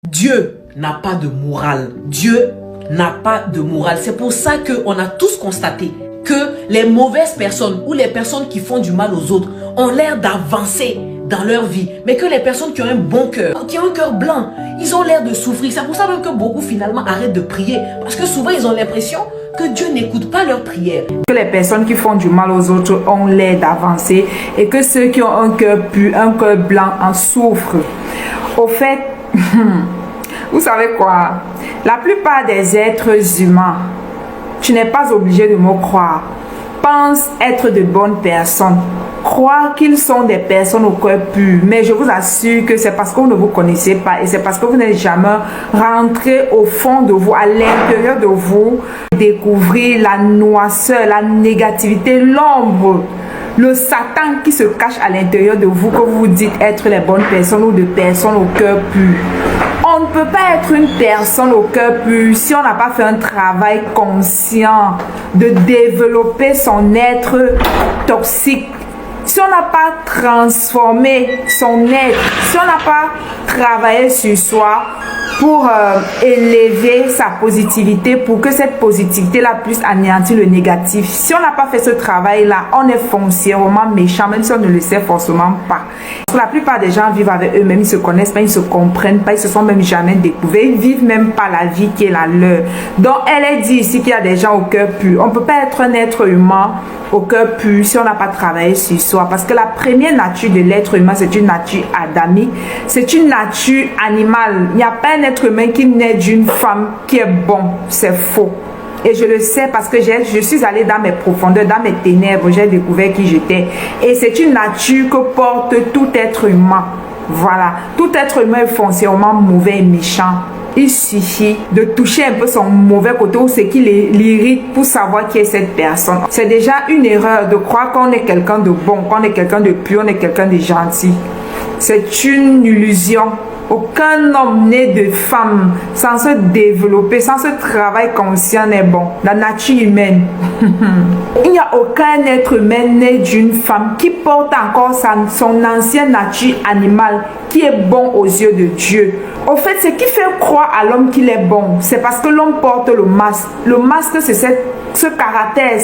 Dieu n'a pas de morale. Dieu n'a pas de morale. C'est pour ça qu'on a tous constaté que les mauvaises personnes ou les personnes qui font du mal aux autres ont l'air d'avancer dans leur vie, mais que les personnes qui ont un bon cœur, qui ont un cœur blanc, ils ont l'air de souffrir. C'est pour ça même que beaucoup finalement arrêtent de prier, parce que souvent ils ont l'impression que Dieu n'écoute pas leurs prières. Que les personnes qui font du mal aux autres ont l'air d'avancer et que ceux qui ont un cœur pur, un cœur blanc en souffrent. Au fait, vous savez quoi? La plupart des êtres humains, tu n'es pas obligé de me croire, pensent être de bonnes personnes. Croire qu'ils sont des personnes au cœur pur, mais je vous assure que c'est parce que vous ne vous connaissez pas et c'est parce que vous n'êtes jamais rentré au fond de vous, à l'intérieur de vous, découvrir la noirceur, la négativité, l'ombre, le Satan qui se cache à l'intérieur de vous, que vous dites être les bonnes personnes ou de personnes au cœur pur. On ne peut pas être une personne au cœur pur si on n'a pas fait un travail conscient de développer son être toxique. Si on n'a pas transformé son être, si on n'a pas travaillé sur soi pour élever sa positivité, pour que cette positivité-là puisse anéantir le négatif, si on n'a pas fait ce travail-là, on est foncièrement méchant, même si on ne le sait forcément pas. Parce que la plupart des gens vivent avec eux-mêmes, ils se connaissent pas, ils se comprennent pas, ils se sont même jamais découverts, ils vivent même pas la vie qui est la leur. Donc elle est dit ici qu'il y a des gens au cœur pur. On ne peut pas être un être humain au cœur pur si on n'a pas travaillé sur soi. Parce que la première nature de l'être humain, c'est une nature adamique, c'est une nature animale. Il n'y a pas un être humain qui naît d'une femme qui est bon, c'est faux. Et je le sais parce que je suis allée dans mes profondeurs, dans mes ténèbres, j'ai découvert qui j'étais. Et c'est une nature que porte tout être humain. Voilà, tout être humain est foncièrement mauvais et méchant. Il suffit de toucher un peu son mauvais côté ou ce qui l'irrite pour savoir qui est cette personne. C'est déjà une erreur de croire qu'on est quelqu'un de bon, qu'on est quelqu'un de pur, on est quelqu'un de gentil. C'est une illusion. Aucun homme né de femme sans se développer, sans ce travail conscient n'est bon. La nature humaine. Il n'y a aucun être humain né d'une femme qui porte encore son ancienne nature animale, qui est bon aux yeux de Dieu. Au fait, ce qui fait croire à l'homme qu'il est bon, c'est parce que l'homme porte le masque. Le masque, c'est ce caractère,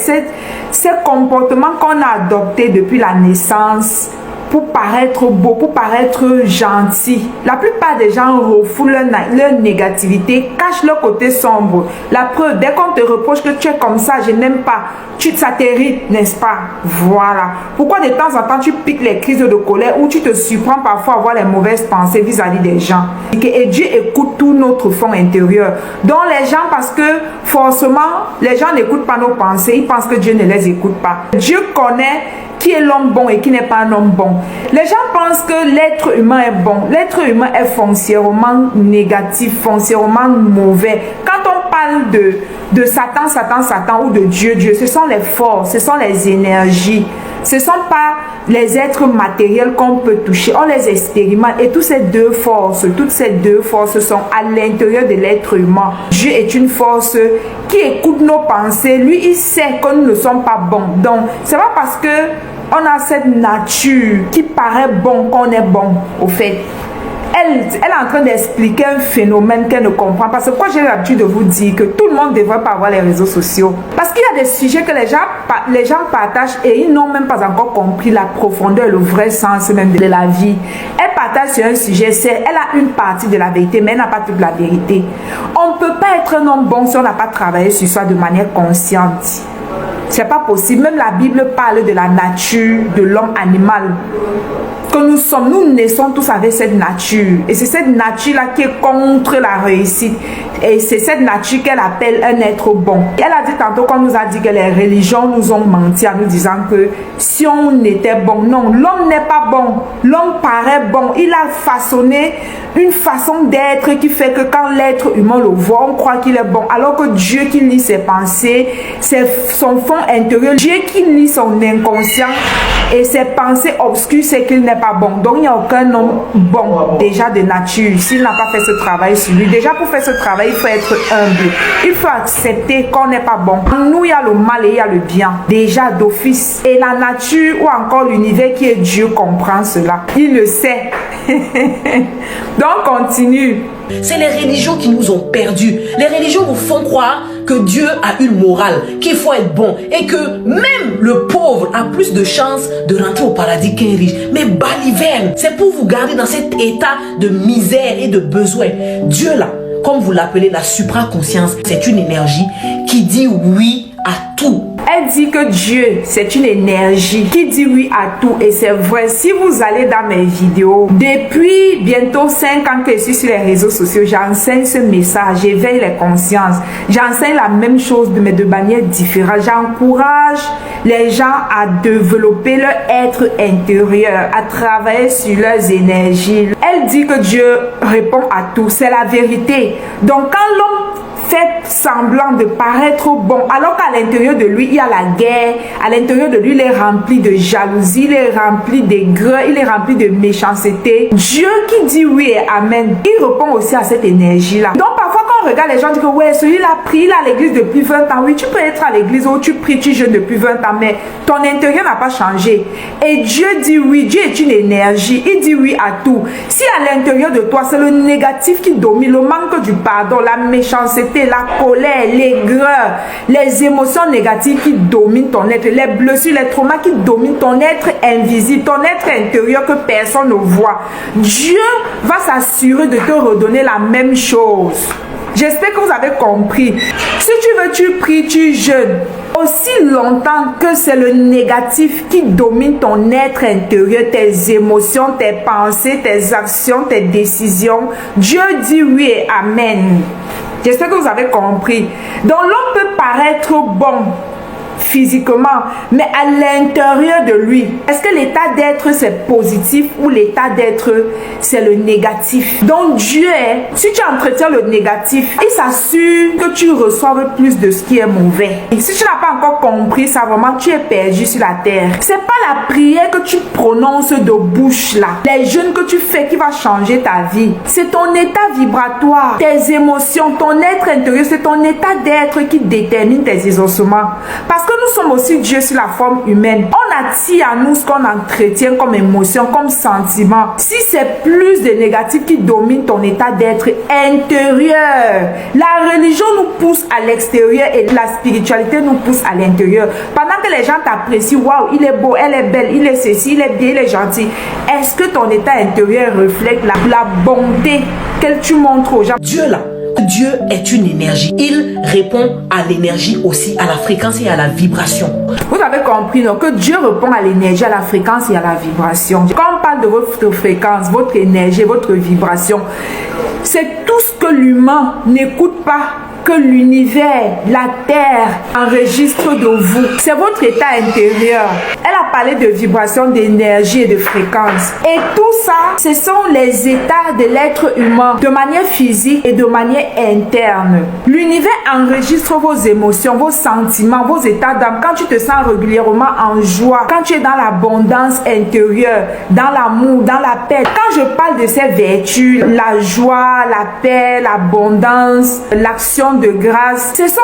ce comportement qu'on a adopté depuis la naissance pour paraître beau, pour paraître gentil. La plupart des gens refoulent leur négativité, cachent leur côté sombre. La preuve, dès qu'on te reproche que tu es comme ça, je n'aime pas, ça t'irrite, n'est-ce pas? Voilà. Pourquoi de temps en temps tu piques les crises de colère ou tu te surprends parfois à avoir les mauvaises pensées vis-à-vis des gens? Et Dieu écoute tout notre fond intérieur. Donc les gens, parce que forcément, les gens n'écoutent pas nos pensées, ils pensent que Dieu ne les écoute pas. Dieu connaît qui est l'homme bon et qui n'est pas un homme bon. Les gens pensent que l'être humain est bon. L'être humain est foncièrement négatif, foncièrement mauvais. Quand on parle de Satan ou de Dieu, ce sont les forces, ce sont les énergies. Ce ne sont pas les êtres matériels qu'on peut toucher. On les expérimente et toutes ces deux forces sont à l'intérieur de l'être humain. Dieu est une force qui écoute nos pensées. Lui, il sait que nous ne sommes pas bons. Donc, c'est pas parce que on a cette nature qui paraît bon qu'on est bon, au fait. Elle est en train d'expliquer un phénomène qu'elle ne comprend pas. C'est pourquoi j'ai l'habitude de vous dire que tout le monde ne devrait pas avoir les réseaux sociaux. Parce qu'il y a des sujets que les gens partagent et ils n'ont même pas encore compris la profondeur et le vrai sens même de la vie. Elle partage sur un sujet, elle a une partie de la vérité, mais elle n'a pas toute la vérité. On ne peut pas être un homme bon si on n'a pas travaillé sur soi de manière consciente. C'est pas possible. Même la Bible parle de la nature de l'homme animal. Que nous naissons tous avec cette nature. Et c'est cette nature-là qui est contre la réussite. Et c'est cette nature qu'elle appelle un être bon. Elle a dit tantôt qu'on nous a dit que les religions nous ont menti en nous disant que si on était bon, non, l'homme n'est pas bon. L'homme paraît bon. Il a façonné une façon d'être qui fait que quand l'être humain le voit, on croit qu'il est bon. Alors que Dieu qui lit ses pensées, son fond intérieur, Dieu qui lit son inconscient et ses pensées obscures, c'est qu'il n'est pas bon. Donc il n'y a aucun homme bon déjà de nature s'il n'a pas fait ce travail sur lui. Déjà pour faire ce travail, il faut être humble. Il faut accepter qu'on n'est pas bon. En nous, il y a le mal et il y a le bien. Déjà d'office. Et la nature ou encore l'univers qui est Dieu comprend cela. Il le sait. Donc continue. C'est les religions qui nous ont perdus. Les religions nous font croire que Dieu a une morale, qu'il faut être bon et que même le pauvre a plus de chances de rentrer au paradis qu'un riche. Mais baliverne, c'est pour vous garder dans cet état de misère et de besoin. Dieu là, comme vous l'appelez la supraconscience, c'est une énergie qui dit oui à tout. Elle dit que Dieu, c'est une énergie qui dit oui à tout. Et c'est vrai, si vous allez dans mes vidéos, depuis bientôt 5 ans que je suis sur les réseaux sociaux, j'enseigne ce message, j'éveille les consciences. J'enseigne la même chose, mais de manière différente. J'encourage les gens à développer leur être intérieur, à travailler sur leurs énergies. Elle dit que Dieu répond à tout. C'est la vérité. Donc quand l'homme fait semblant de paraître bon, alors qu'à l'intérieur de lui, il y a la guerre, à l'intérieur de lui, il est rempli de jalousie, il est rempli d'aigreur, il est rempli de méchanceté. Dieu qui dit oui et amen, il répond aussi à cette énergie-là. Donc parfois quand on regarde les gens, on dit que ouais, celui-là prie, il est à l'église depuis 20 ans. Oui, tu peux être à l'église où tu pries, tu jeûnes depuis 20 ans, mais ton intérieur n'a pas changé. Et Dieu dit oui, Dieu est une énergie, il dit oui à tout. Si à l'intérieur de toi, c'est le négatif qui domine, le manque du pardon, la méchanceté, la colère, l'aigreur, les émotions négatives qui dominent ton être, les blessures, les traumas qui dominent ton être invisible, ton être intérieur que personne ne voit, Dieu va s'assurer de te redonner la même chose. J'espère que vous avez compris. Si tu veux, tu pries, tu jeûnes. Aussi longtemps que c'est le négatif qui domine ton être intérieur, tes émotions, tes pensées, tes actions, tes décisions, Dieu dit oui et amen. J'espère que vous avez compris. Donc l'homme peut paraître bon physiquement, mais à l'intérieur de lui, est-ce que l'état d'être c'est positif ou l'état d'être c'est le négatif? Donc Dieu, si tu entretiens le négatif, il s'assure que tu reçoives plus de ce qui est mauvais. Et si tu n'as pas encore compris ça, vraiment tu es perdu sur la terre. C'est pas la prière que tu prononces de bouche là, les jeûnes que tu fais qui va changer ta vie. C'est ton état vibratoire, tes émotions, ton être intérieur, c'est ton état d'être qui détermine tes exaucements. Parce que nous sommes aussi Dieu sur la forme humaine. On attire à nous ce qu'on entretient comme émotion, comme sentiment. Si c'est plus de négatif qui domine ton état d'être intérieur, la religion nous pousse à l'extérieur et la spiritualité nous pousse à l'intérieur. Pendant que les gens t'apprécient, waouh, il est beau, elle est belle, il est ceci, il est bien, il est gentil. Est-ce que ton état intérieur reflète la bonté que tu montres aux gens? Dieu là, Dieu est une énergie. Il répond à l'énergie aussi, à la fréquence et à la vibration. Vous avez compris donc, que Dieu répond à l'énergie, à la fréquence et à la vibration. Quand on parle de votre fréquence, votre énergie, votre vibration, c'est tout ce que l'humain n'écoute pas, que l'univers, la terre enregistre de vous. C'est votre état intérieur. Elle a parlé de vibration, d'énergie et de fréquence. Et tout ça, ce sont les états de l'être humain de manière physique et de manière interne. L'univers enregistre vos émotions, vos sentiments, vos états d'âme. Quand tu te sens régulièrement en joie, quand tu es dans l'abondance intérieure, dans l'amour, dans la paix. Quand je parle de ces vertus, la joie, la paix, l'abondance, l'action de grâce, ce sont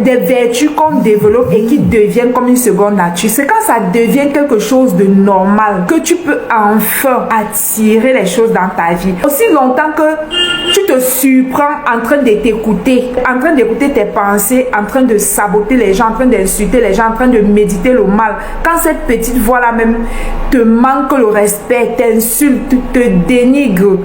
des vertus qu'on développe et qui deviennent comme une seconde nature. C'est quand ça devient quelque chose de normal que tu peux enfin attirer les choses dans ta vie. Aussi longtemps que tu te surprends en train de t'écouter, en train d'écouter tes pensées, en train de saboter les gens, en train d'insulter les gens, en train de méditer le mal, quand cette petite voix-là même te manque le respect, t'insulte, te dénigre,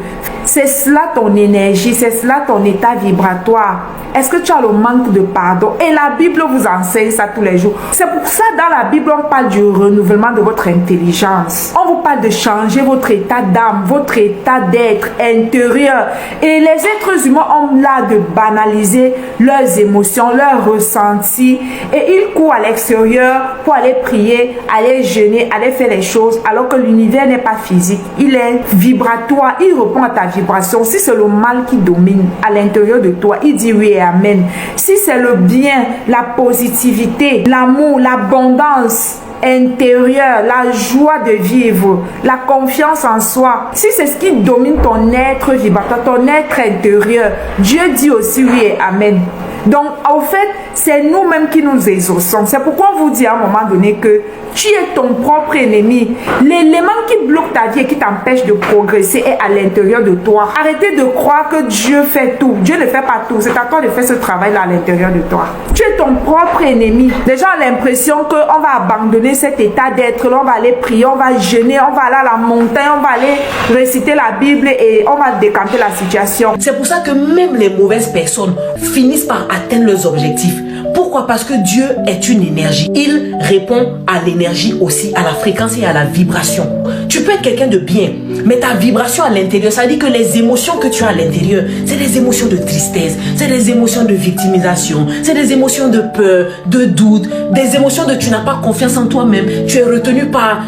c'est cela ton énergie, c'est cela ton état vibratoire. Est-ce que tu as le manque de pardon? Et la Bible vous enseigne ça tous les jours. C'est pour ça dans la Bible on parle du renouvellement de votre intelligence. On vous parle de changer votre état d'âme, votre état d'être intérieur. Et Et les êtres humains ont l'art de banaliser leurs émotions, leurs ressentis. Et ils courent à l'extérieur pour aller prier, aller jeûner, aller faire les choses, alors que l'univers n'est pas physique. Il est vibratoire, il répond à ta vibration. Si c'est le mal qui domine à l'intérieur de toi, il dit oui et amen. Si c'est le bien, la positivité, l'amour, l'abondance intérieure, la joie de vivre, la confiance en soi, si c'est ce qui domine ton être vibratoire, ton être intérieur, Dieu dit aussi oui et amen. Donc, en fait, c'est nous-mêmes qui nous exaucons. C'est pourquoi on vous dit à un moment donné que tu es ton propre ennemi. L'élément qui bloque ta vie et qui t'empêche de progresser est à l'intérieur de toi. Arrêtez de croire que Dieu fait tout. Dieu ne fait pas tout. C'est à toi de faire ce travail-là à l'intérieur de toi. Tu es ton propre ennemi. Les gens ont l'impression qu'on va abandonner cet état d'être. On va aller prier, on va jeûner, on va aller à la montagne, on va aller réciter la Bible et on va décanter la situation. C'est pour ça que même les mauvaises personnes finissent par atteindre leurs objectifs. Pourquoi? Parce que Dieu est une énergie. Il répond à l'énergie aussi, à la fréquence et à la vibration. Tu peux être quelqu'un de bien, mais ta vibration à l'intérieur, ça veut dire que les émotions que tu as à l'intérieur, c'est des émotions de tristesse, c'est des émotions de victimisation, c'est des émotions de peur, de doute, des émotions de tu n'as pas confiance en toi-même, tu es retenu par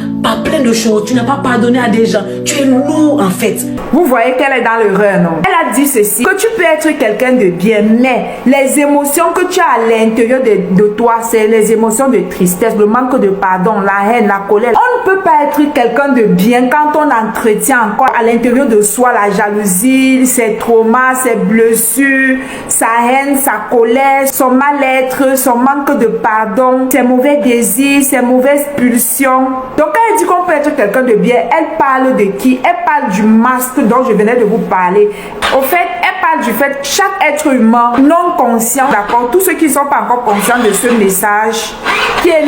plein de choses, tu n'as pas pardonné à des gens, tu es lourd en fait. Vous voyez qu'elle est dans l'erreur, non? Elle a dit ceci, que tu peux être quelqu'un de bien, mais les émotions que tu as à l'intérieur de toi, c'est les émotions de tristesse, le manque de pardon, la haine, la colère. On ne peut pas être quelqu'un de bien quand on entretient encore à l'intérieur de soi la jalousie, ses traumas, ses blessures, sa haine, sa colère, son mal-être, son manque de pardon, ses mauvais désirs, ses mauvaises pulsions. Donc quand elle dit qu'on peut être quelqu'un de bien, elle parle de qui? Elle parle du masque dont je venais de vous parler. Au fait, elle parle du fait que chaque être humain non conscient, d'accord, tous ceux qui ne sont pas encore conscients de ce message qui est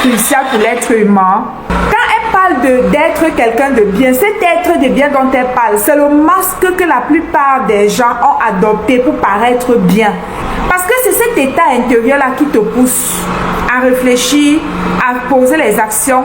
crucial pour l'être humain. Quand elle parle d'être quelqu'un de bien, cet être de bien dont elle parle, c'est le masque que la plupart des gens ont adopté pour paraître bien. Parce que c'est cet état intérieur-là qui te pousse à réfléchir, à poser les actions,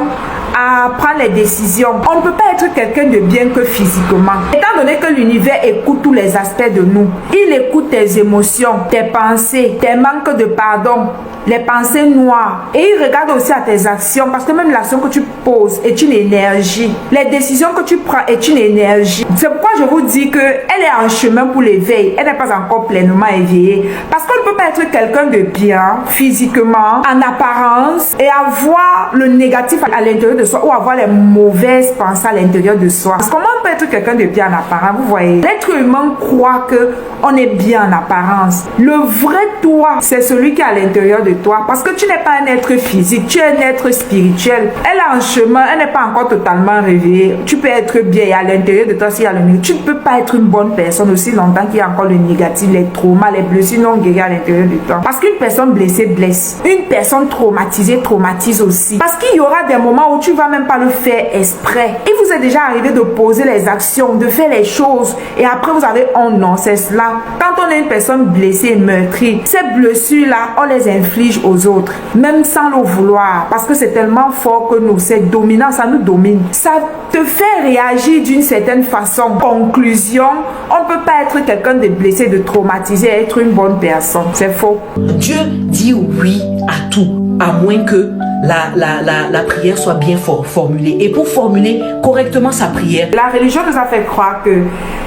à prendre les décisions. On ne peut pas être quelqu'un de bien que physiquement. Étant donné que l'univers écoute tous les aspects de nous, il écoute tes émotions, tes pensées, tes manques de pardon, les pensées noires. Et il regarde aussi à tes actions, parce que même l'action que tu poses est une énergie. Les décisions que tu prends est une énergie. C'est pourquoi je vous dis qu'elle est en chemin pour l'éveil. Elle n'est pas encore pleinement éveillée. Parce qu'on ne peut pas être quelqu'un de bien physiquement, en apparence, et avoir le négatif à l'intérieur de soi ou avoir les mauvaises pensées à l'intérieur de soi. Parce que comment on peut être quelqu'un de bien en apparence? Vous voyez, l'être humain croit qu'on est bien en apparence. Le vrai toi, c'est celui qui est à l'intérieur de toi. Parce que tu n'es pas un être physique, tu es un être spirituel. Elle est en chemin, elle n'est pas encore totalement réveillée. Tu peux être bien et à l'intérieur de toi, s'il y a le négatif. Tu ne peux pas être une bonne personne aussi longtemps qu'il y a encore le négatif, les traumas, les blessures non guéries à l'intérieur de toi. Parce qu'une personne blessée blesse. Une personne traumatisée traumatise aussi. Parce qu'il y aura des moments où tu vas même pas le faire exprès. Il vous est déjà arrivé de poser les actions, de faire les choses et après vous avez oh non, c'est cela. Quand on est une personne blessée, meurtrie, ces blessures-là, on les inflige aux autres, même sans le vouloir, parce que c'est tellement fort que nous, c'est dominant, ça nous domine. Ça te fait réagir d'une certaine façon. Conclusion, on ne peut pas être quelqu'un de blessé, de traumatisé, être une bonne personne. C'est faux. Dieu dit oui à tout, à moins que la prière soit bien formulée. Et pour formuler correctement sa prière, la religion nous a fait croire que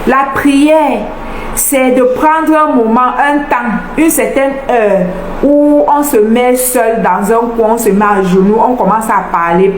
la prière, c'est de prendre un moment, un temps, une certaine heure où on se met seul dans un coin, on se met à genoux, on commence à parler.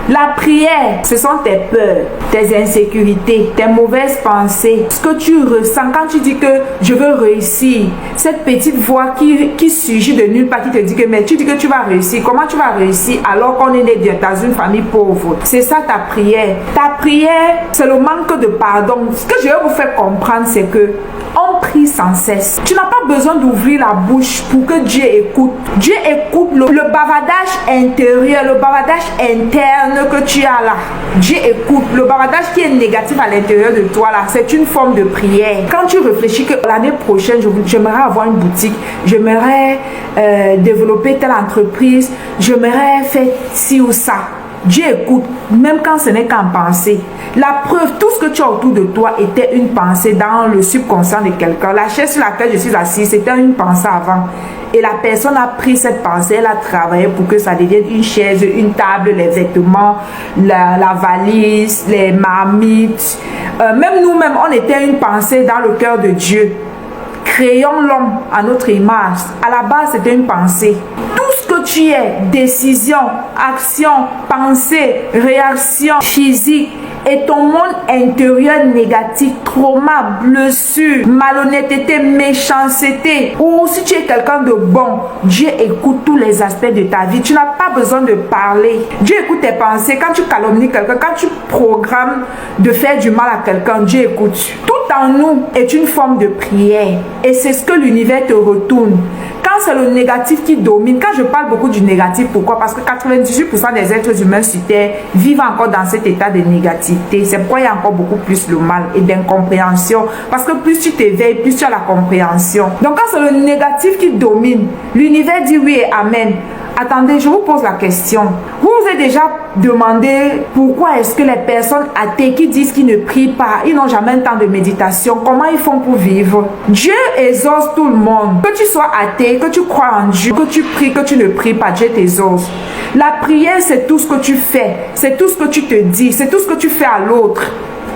La prière, ce sont tes peurs, tes insécurités, tes mauvaises pensées, ce que tu ressens quand tu dis que je veux réussir. Cette petite voix qui surgit de nulle part, qui te dit que mais tu dis que tu vas réussir. Comment tu vas réussir alors qu'on est né dans une famille pauvre? C'est ça ta prière. Ta prière, c'est le manque de pardon. Ce que je vais vous faire comprendre, c'est que on prie sans cesse. Tu n'as pas besoin d'ouvrir la bouche pour que Dieu écoute. Dieu écoute le bavardage intérieur, le bavardage interne que tu as là. Dieu écoute. Le bavardage qui est négatif à l'intérieur de toi là, c'est une forme de prière. Quand tu réfléchis que l'année prochaine, j'aimerais avoir une boutique, j'aimerais développer telle entreprise, j'aimerais faire ci ou ça. Dieu écoute, même quand ce n'est qu'en pensée. La preuve, tout ce que tu as autour de toi était une pensée dans le subconscient de quelqu'un. La chaise sur laquelle je suis assise, c'était une pensée avant. Et la personne a pris cette pensée, elle a travaillé pour que ça devienne une chaise, une table, les vêtements, la valise, les marmites. Même nous-mêmes, on était une pensée dans le cœur de Dieu. Créons l'homme à notre image. À la base, c'était une pensée. Tout ce que tu es, décision, action, pensée, réaction physique, et ton monde intérieur négatif, trauma, blessure, malhonnêteté, méchanceté, ou si tu es quelqu'un de bon, Dieu écoute tous les aspects de ta vie. Tu n'as pas besoin de parler. Dieu écoute tes pensées. Quand tu calomnies quelqu'un, quand tu programmes de faire du mal à quelqu'un, Dieu écoute. Tout en nous est une forme de prière. Et c'est ce que l'univers te retourne. Quand c'est le négatif qui domine, quand je parle beaucoup du négatif, pourquoi? Parce que 98% des êtres humains sur Terre vivent encore dans cet état de négativité. C'est pourquoi il y a encore beaucoup plus le mal et d'incompréhension. Parce que plus tu t'éveilles, plus tu as la compréhension. Donc quand c'est le négatif qui domine, l'univers dit oui et amen. Attendez, je vous pose la question. Vous vous êtes déjà demandé pourquoi est-ce que les personnes athées qui disent qu'ils ne prient pas, ils n'ont jamais un temps de méditation, comment ils font pour vivre? Dieu exauce tout le monde. Que tu sois athée, que tu crois en Dieu, que tu pries, que tu ne pries pas, Dieu t'exauce. La prière, c'est tout ce que tu fais, c'est tout ce que tu te dis, c'est tout ce que tu fais à l'autre.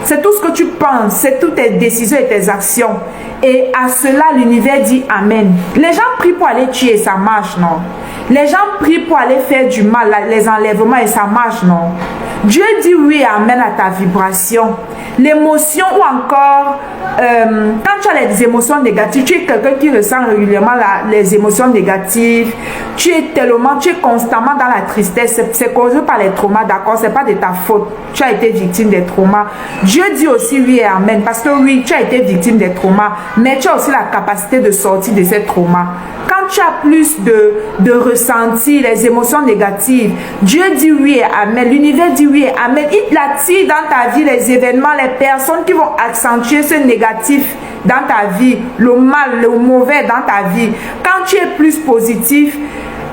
C'est tout ce que tu penses, c'est toutes tes décisions et tes actions. Et à cela, l'univers dit Amen. Les gens prient pour aller tuer, ça marche, non? Les gens prient pour aller faire du mal, les enlèvements, et ça marche, non? Dieu dit oui et Amen à ta vibration. L'émotion ou encore, quand tu as les émotions négatives, tu es quelqu'un qui ressent régulièrement les émotions négatives, tu es constamment dans la tristesse, c'est causé par les traumas, d'accord, c'est pas de ta faute, tu as été victime des traumas. Dieu dit aussi oui et Amen, parce que oui, tu as été victime des traumas, mais tu as aussi la capacité de sortir de ces traumas. Quand tu as plus de ressenti, les émotions négatives, Dieu dit oui et Amen, l'univers dit oui et Amen, il attire dans ta vie les événements, les personnes qui vont accentuer ce négatif dans ta vie, le mal, le mauvais dans ta vie. Quand tu es plus positif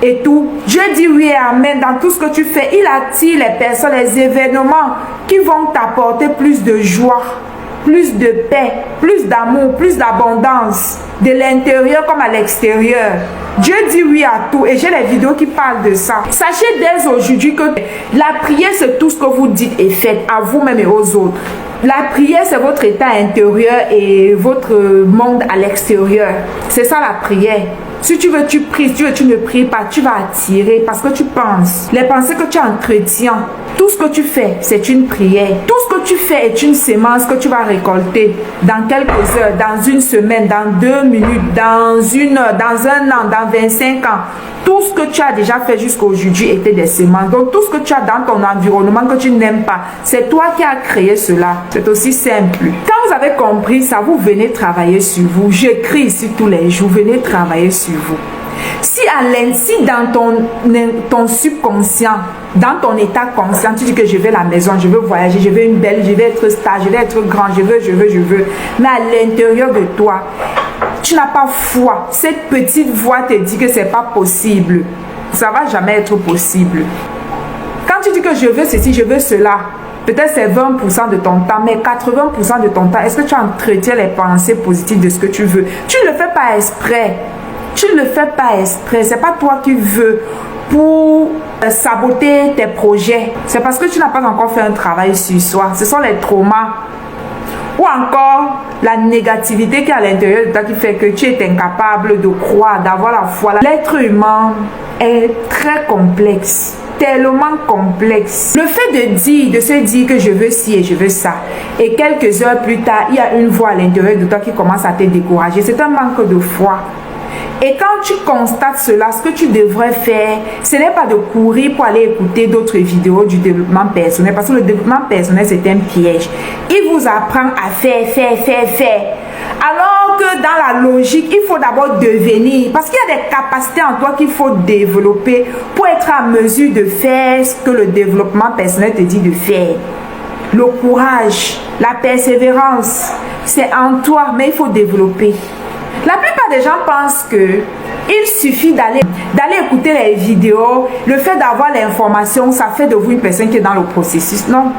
et tout, Dieu dit oui et Amen dans tout ce que tu fais. Il attire les personnes, les événements qui vont t'apporter plus de joie, plus de paix, plus d'amour, plus d'abondance, de l'intérieur comme à l'extérieur. Dieu dit oui à tout et j'ai les vidéos qui parlent de ça. Sachez dès aujourd'hui que la prière, c'est tout ce que vous dites et faites à vous-même et aux autres. La prière, c'est votre état intérieur et votre monde à l'extérieur. C'est ça la prière. Si tu veux, tu pries. Si tu veux, tu ne pries pas. Tu vas attirer parce que tu penses. Les pensées que tu entretiens, tout ce que tu fais, c'est une prière. Tout ce que tu fais est une sémence que tu vas récolter dans quelques heures, dans une semaine, dans 2 minutes, dans 1 heure, dans 1 an, dans 25 ans. Tout ce que tu as déjà fait jusqu'à aujourd'hui était des semences. Donc tout ce que tu as dans ton environnement que tu n'aimes pas, c'est toi qui as créé cela. C'est aussi simple. Quand vous avez compris ça, vous venez travailler sur vous. J'écris ici tous les jours, venez travailler sur vous. Si dans ton subconscient, dans ton état conscient, tu dis que je veux la maison, je veux voyager, je veux une belle, je veux être stable, je veux être grand, je veux. Mais à l'intérieur de toi, tu n'as pas foi. Cette petite voix te dit que c'est pas possible. Ça va jamais être possible. Quand tu dis que je veux ceci, je veux cela, peut-être c'est 20% de ton temps, mais 80% de ton temps, est-ce que tu entretiens les pensées positives de ce que tu veux? Tu ne le fais pas exprès. Tu ne le fais pas exprès. C'est pas toi qui veux pour saboter tes projets. C'est parce que tu n'as pas encore fait un travail sur soi. Ce sont les traumas. Ou encore la négativité qui est à l'intérieur de toi qui fait que tu es incapable de croire, d'avoir la foi. L'être humain est très complexe, tellement complexe. Le fait de se dire que je veux ci et je veux ça, et quelques heures plus tard, il y a une voix à l'intérieur de toi qui commence à te décourager. C'est un manque de foi. Et quand tu constates cela, ce que tu devrais faire, ce n'est pas de courir pour aller écouter d'autres vidéos du développement personnel, parce que le développement personnel, c'est un piège. Il vous apprend à faire. Alors que dans la logique, il faut d'abord devenir, parce qu'il y a des capacités en toi qu'il faut développer pour être en mesure de faire ce que le développement personnel te dit de faire. Le courage, la persévérance, c'est en toi, mais il faut développer. La plupart des gens pensent que Il suffit d'aller écouter les vidéos. Le fait d'avoir l'information, ça fait de vous une personne qui est dans le processus. Non.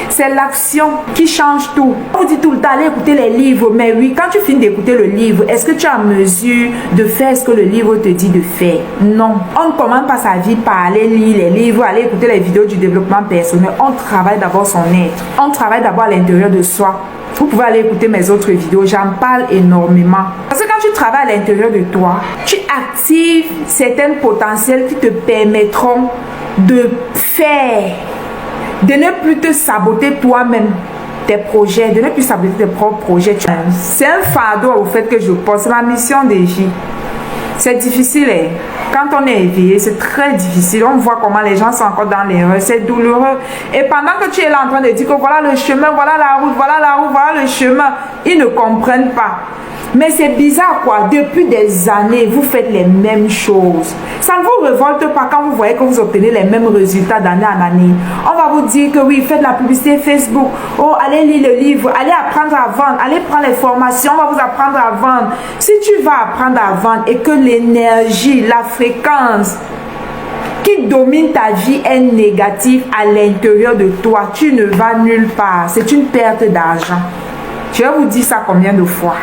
C'est l'action qui change tout. On vous dit tout le temps, allez écouter les livres. Mais oui, quand tu finis d'écouter le livre, est-ce que tu es en mesure de faire ce que le livre te dit de faire? Non. On ne commence pas sa vie par aller lire les livres, aller écouter les vidéos du développement personnel. On travaille d'abord son être. On travaille d'abord à l'intérieur de soi. Vous pouvez aller écouter mes autres vidéos, j'en parle énormément. Parce que quand tu travailles à l'intérieur de toi, tu actives certains potentiels qui te permettront de faire, de ne plus te saboter toi-même tes projets, de ne plus saboter tes propres projets. C'est un fardeau au fait que je pose, c'est ma mission de vie. C'est difficile, hein? Quand on est éveillé, c'est très difficile. On voit comment les gens sont encore dans l'erreur, c'est douloureux. Et pendant que tu es là en train de dire que voilà le chemin, voilà la route, voilà la route, voilà le chemin, ils ne comprennent pas. Mais c'est bizarre quoi, depuis des années, vous faites les mêmes choses. Ça ne vous révolte pas quand vous voyez que vous obtenez les mêmes résultats d'année en année. On va vous dire que oui, faites la publicité Facebook, oh, allez lire le livre, allez apprendre à vendre, allez prendre les formations, on va vous apprendre à vendre. Si tu vas apprendre à vendre et que l'énergie, la fréquence qui domine ta vie est négative à l'intérieur de toi, tu ne vas nulle part. C'est une perte d'argent. Je vais vous dire ça combien de fois.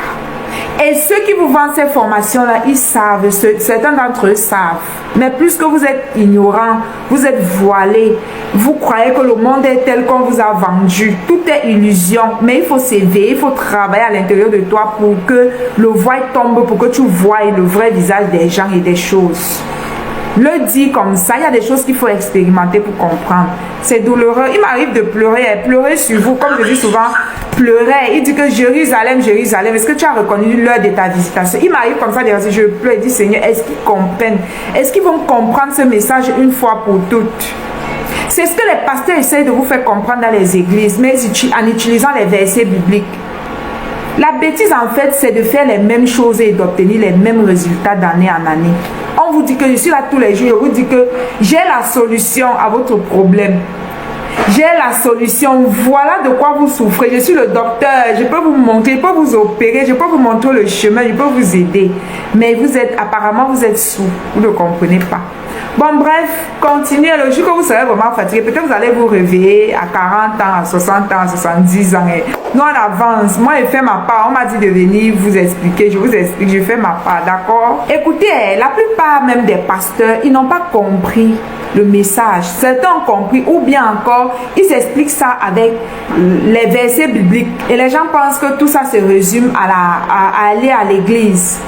Et ceux qui vous vendent ces formations-là, ils savent, certains d'entre eux savent. Mais plus que vous êtes ignorant, vous êtes voilé, vous croyez que le monde est tel qu'on vous a vendu. Tout est illusion, mais il faut s'éveiller, il faut travailler à l'intérieur de toi pour que le voile tombe, pour que tu voies le vrai visage des gens et des choses. Le dit comme ça, il y a des choses qu'il faut expérimenter pour comprendre. C'est douloureux. Il m'arrive de pleurer sur vous, comme je dis souvent, pleurer. Il dit que Jérusalem, Jérusalem, est-ce que tu as reconnu l'heure de ta visitation? Il m'arrive comme ça, je pleure et dis Seigneur, est-ce qu'ils comprennent? Est-ce qu'ils vont comprendre ce message une fois pour toutes? C'est ce que les pasteurs essayent de vous faire comprendre dans les églises, mais en utilisant les versets bibliques. La bêtise en fait, c'est de faire les mêmes choses et d'obtenir les mêmes résultats d'année en année. On vous dit que je suis là tous les jours, je vous dis que j'ai la solution à votre problème. J'ai la solution, voilà de quoi vous souffrez. Je suis le docteur, je peux vous montrer, je peux vous opérer, je peux vous montrer le chemin, je peux vous aider. Mais apparemment vous êtes sourd, vous ne comprenez pas. Bon bref, continuez, le jour que vous serez vraiment fatigué, peut-être vous allez vous réveiller à 40 ans, à 60 ans, à 70 ans. Et nous on avance, moi je fais ma part, on m'a dit de venir vous expliquer, je vous explique, je fais ma part, d'accord? Écoutez, la plupart même des pasteurs, ils n'ont pas compris le message. Certains ont compris, ou bien encore, ils expliquent ça avec les versets bibliques. Et les gens pensent que tout ça se résume à aller à l'église.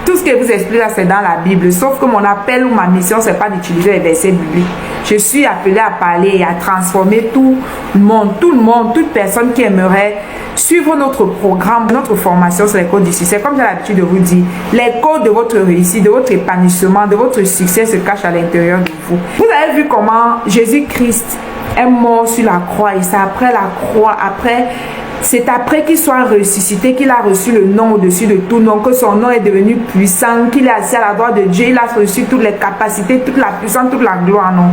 Tout ce que je vous explique là, c'est dans la Bible. Sauf que mon appel ou ma mission, c'est pas d'utiliser les versets bibliques. Je suis appelée à parler et à transformer tout le monde, toute personne qui aimerait suivre notre programme, notre formation sur les codes du succès. Comme j'ai l'habitude de vous dire, les codes de votre réussite, de votre épanouissement, de votre succès se cachent à l'intérieur de vous. Vous avez vu comment Jésus-Christ est mort sur la croix et c'est après la croix, c'est après qu'il soit ressuscité, qu'il a reçu le nom au-dessus de tout nom, que son nom est devenu puissant, qu'il est assis à la droite de Dieu, il a reçu toutes les capacités, toute la puissance, toute la gloire, non?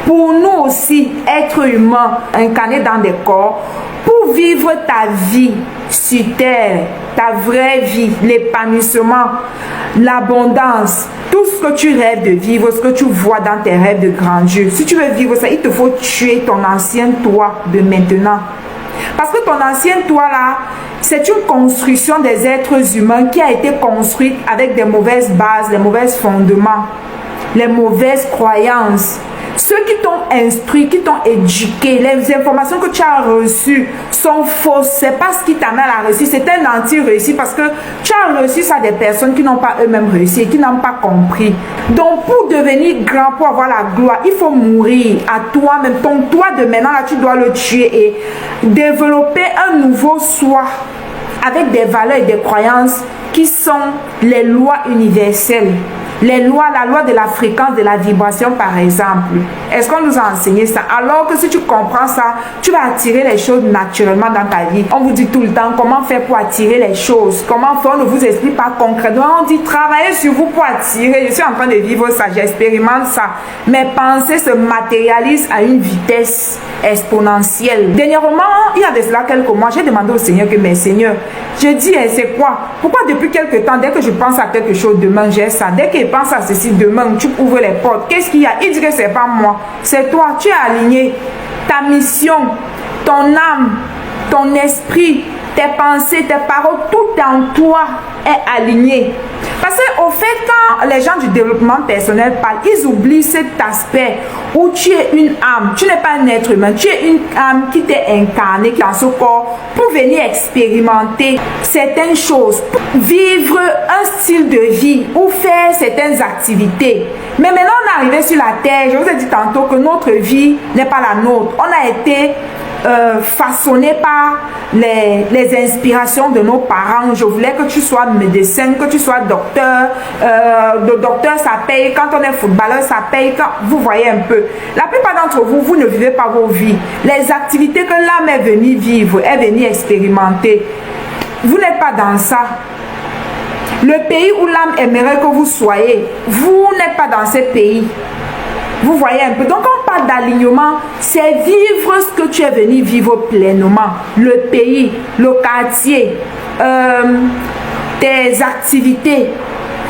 Pour nous aussi, êtres humains incarnés dans des corps, pour vivre ta vie sur terre, ta vraie vie, l'épanouissement, l'abondance, tout ce que tu rêves de vivre, ce que tu vois dans tes rêves de grandeur, si tu veux vivre ça, il te faut tuer ton ancien toi de maintenant. Parce que ton ancien toi là, c'est une construction des êtres humains qui a été construite avec des mauvaises bases, les mauvais fondements, les mauvaises croyances. Ceux qui t'ont instruit, qui t'ont éduqué, les informations que tu as reçues sont fausses. C'est pas ce qui t'amène à la réussite. C'est un anti-réussite parce que tu as reçu ça des personnes qui n'ont pas eux-mêmes réussi et qui n'ont pas compris. Donc pour devenir grand, pour avoir la gloire, il faut mourir à toi-même. Ton toi de maintenant, là, tu dois le tuer et développer un nouveau soi avec des valeurs et des croyances qui sont les lois universelles. Les lois, la loi de la fréquence, de la vibration par exemple. Est-ce qu'on nous a enseigné ça? Alors que si tu comprends ça, tu vas attirer les choses naturellement dans ta vie. On vous dit tout le temps comment faire pour attirer les choses. Comment faire, on ne vous explique pas concrètement. On dit travaillez sur vous pour attirer. Je suis en train de vivre ça, j'expérimente ça. Mes pensées se matérialisent à une vitesse exponentielle. Dernièrement, il y a de cela quelques mois, j'ai demandé au Seigneur que, mais Seigneur, je dis, c'est quoi? Pourquoi depuis quelques temps, dès que je pense à quelque chose, demain j'ai ça. Dès que je pense à ceci, demain tu ouvres les portes. Qu'est-ce qu'il y a? Il dit que c'est pas moi, c'est toi. Tu es aligné. Ta mission, ton âme, ton esprit, tes pensées, tes paroles, tout en toi est aligné. Parce qu'au fait, quand les gens du développement personnel parlent, ils oublient cet aspect où tu es une âme. Tu n'es pas un être humain, tu es une âme qui t'est incarnée dans ce corps pour venir expérimenter certaines choses, pour vivre un style de vie ou faire certaines activités. Mais maintenant, on est arrivé sur la terre. Je vous ai dit tantôt que notre vie n'est pas la nôtre. On a été façonné par les inspirations de nos parents. Je voulais que tu sois médecin, que tu sois docteur. Le docteur, ça paye. Quand on est footballeur, ça paye. Vous voyez un peu. La plupart d'entre vous, vous ne vivez pas vos vies. Les activités que l'âme est venue vivre, est venue expérimenter. Vous n'êtes pas dans ça. Le pays où l'âme aimerait que vous soyez, vous n'êtes pas dans ce pays. Vous voyez un peu. Donc, on parle d'alignement, c'est vivre ce que tu es venu vivre pleinement. Le pays, le quartier, tes activités,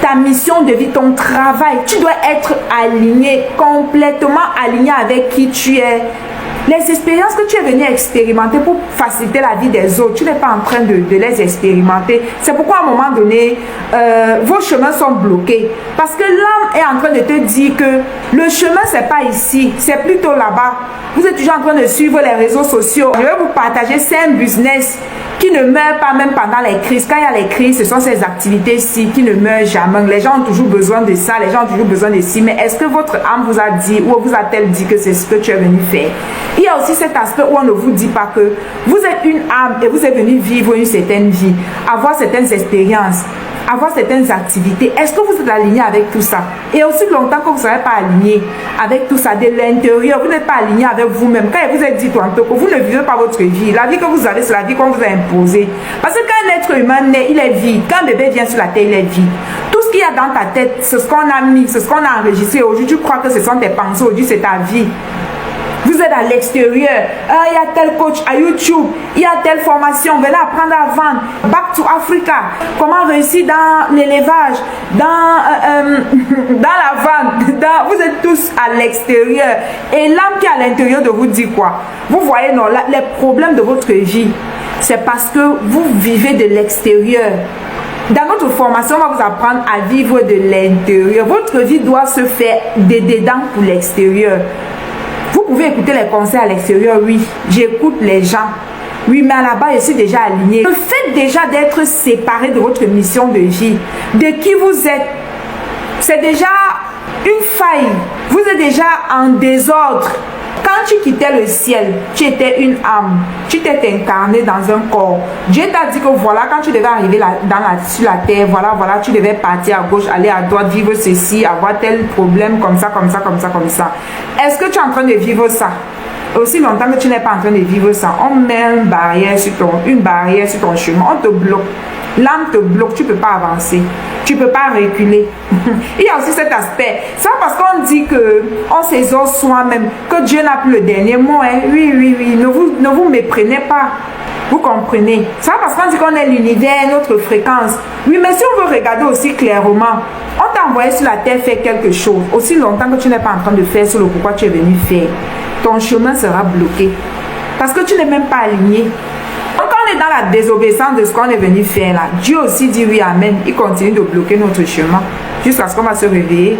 ta mission de vie, ton travail. Tu dois être aligné, complètement aligné avec qui tu es. Les expériences que tu es venu expérimenter pour faciliter la vie des autres, tu n'es pas en train de les expérimenter. C'est pourquoi à un moment donné, vos chemins sont bloqués. Parce que l'âme est en train de te dire que le chemin, c'est pas ici, c'est plutôt là-bas. Vous êtes toujours en train de suivre les réseaux sociaux. Je vais vous partager, c'est un business qui ne meurt pas même pendant les crises. Quand il y a les crises, ce sont ces activités-ci qui ne meurent jamais. Les gens ont toujours besoin de ça, les gens ont toujours besoin de ci. Mais est-ce que votre âme vous a dit ou vous a-t-elle dit que c'est ce que tu es venu faire? Il y a aussi cet aspect où on ne vous dit pas que vous êtes une âme et vous êtes venu vivre une certaine vie, avoir certaines expériences, avoir certaines activités. Est-ce que vous êtes aligné avec tout ça? Et aussi longtemps que vous ne serez pas aligné avec tout ça, de l'intérieur, vous n'êtes pas aligné avec vous-même. Quand il vous êtes dit tantôt que vous ne vivez pas votre vie, la vie que vous avez, c'est la vie qu'on vous a imposée. Parce que quand un être humain naît, il est vide. Quand un bébé vient sur la terre, il est vide. Tout ce qu'il y a dans ta tête, c'est ce qu'on a mis, c'est ce qu'on a enregistré. Aujourd'hui, tu crois que ce sont tes pensées, aujourd'hui, c'est ta vie. Vous êtes à l'extérieur, il y a tel coach à YouTube, il y a telle formation, venez apprendre à vendre, Back to Africa, comment réussir dans l'élevage, dans la vente, vous êtes tous à l'extérieur. Et l'âme qui est à l'intérieur de vous dit quoi? Vous voyez, non, les problèmes de votre vie, c'est parce que vous vivez de l'extérieur. Dans notre formation, on va vous apprendre à vivre de l'intérieur. Votre vie doit se faire de dedans pour l'extérieur. Vous pouvez écouter les conseils à l'extérieur, oui, j'écoute les gens. Oui, mais là-bas, je suis déjà aligné. Le fait déjà d'être séparé de votre mission de vie, de qui vous êtes, c'est déjà une faille. Vous êtes déjà en désordre. Quand tu quittais le ciel, tu étais une âme. Tu t'es incarné dans un corps. Dieu t'a dit que voilà, quand tu devais arriver sur la terre, voilà, tu devais partir à gauche, aller à droite, vivre ceci, avoir tel problème, comme ça. Est-ce que tu es en train de vivre ça? Aussi longtemps que tu n'es pas en train de vivre ça, on met une barrière sur ton chemin, on te bloque. L'âme te bloque, tu ne peux pas avancer, tu ne peux pas reculer. Il y a aussi cet aspect. C'est parce qu'on dit qu'on s'exauce soi-même, que Dieu n'a plus le dernier mot. Hein? Oui, ne vous méprenez pas. Vous comprenez? C'est parce qu'on dit qu'on est l'univers, notre fréquence. Oui, mais si on veut regarder aussi clairement, on t'a envoyé sur la terre faire quelque chose. Aussi longtemps que tu n'es pas en train de faire sur le pourquoi tu es venu faire, ton chemin sera bloqué. Parce que tu n'es même pas aligné. Donc on est dans la désobéissance de ce qu'on est venu faire là. Dieu aussi dit oui, amen. Il continue de bloquer notre chemin jusqu'à ce qu'on va se réveiller.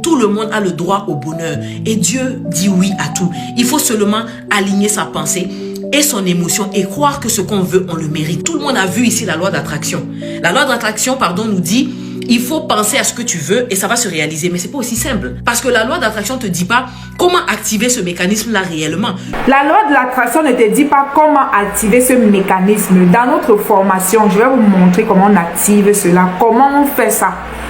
Tout le monde a le droit au bonheur et Dieu dit oui à tout. Il faut seulement aligner sa pensée et son émotion et croire que ce qu'on veut, on le mérite. Tout le monde a vu ici la loi d'attraction. La loi d'attraction, nous dit Il faut penser à ce que tu veux et ça va se réaliser. Mais c'est pas aussi simple. Parce que la loi d'attraction te dit pas comment activer ce mécanisme-là réellement. La loi de l'attraction ne te dit pas comment activer ce mécanisme. Dans notre formation, je vais vous montrer comment on active cela, comment on fait ça.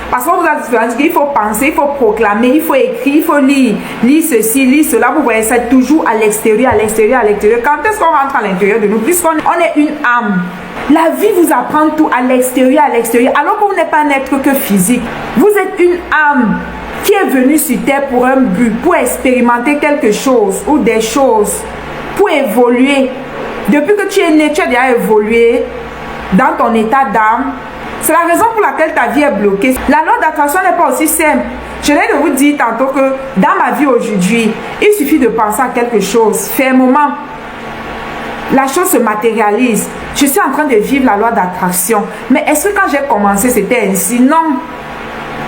Parce qu'on vous a dit qu'il faut penser, il faut proclamer, il faut écrire, il faut lire. Lire ceci, lire cela. Vous voyez ça toujours à l'extérieur, à l'extérieur, à l'extérieur. Quand est-ce qu'on rentre à l'intérieur de nous? Puisqu'on est une âme. La vie vous apprend tout à l'extérieur, alors que vous n'êtes pas un être que physique. Vous êtes une âme qui est venue sur terre pour un but, pour expérimenter quelque chose ou des choses, pour évoluer. Depuis que tu es né, tu as déjà évolué dans ton état d'âme. C'est la raison pour laquelle ta vie est bloquée. La loi d'attraction n'est pas aussi simple. Je viens de vous dire tantôt que dans ma vie aujourd'hui, il suffit de penser à quelque chose fermement. La chose se matérialise. Je suis en train de vivre la loi d'attraction. Mais est-ce que quand j'ai commencé, c'était ainsi? Non.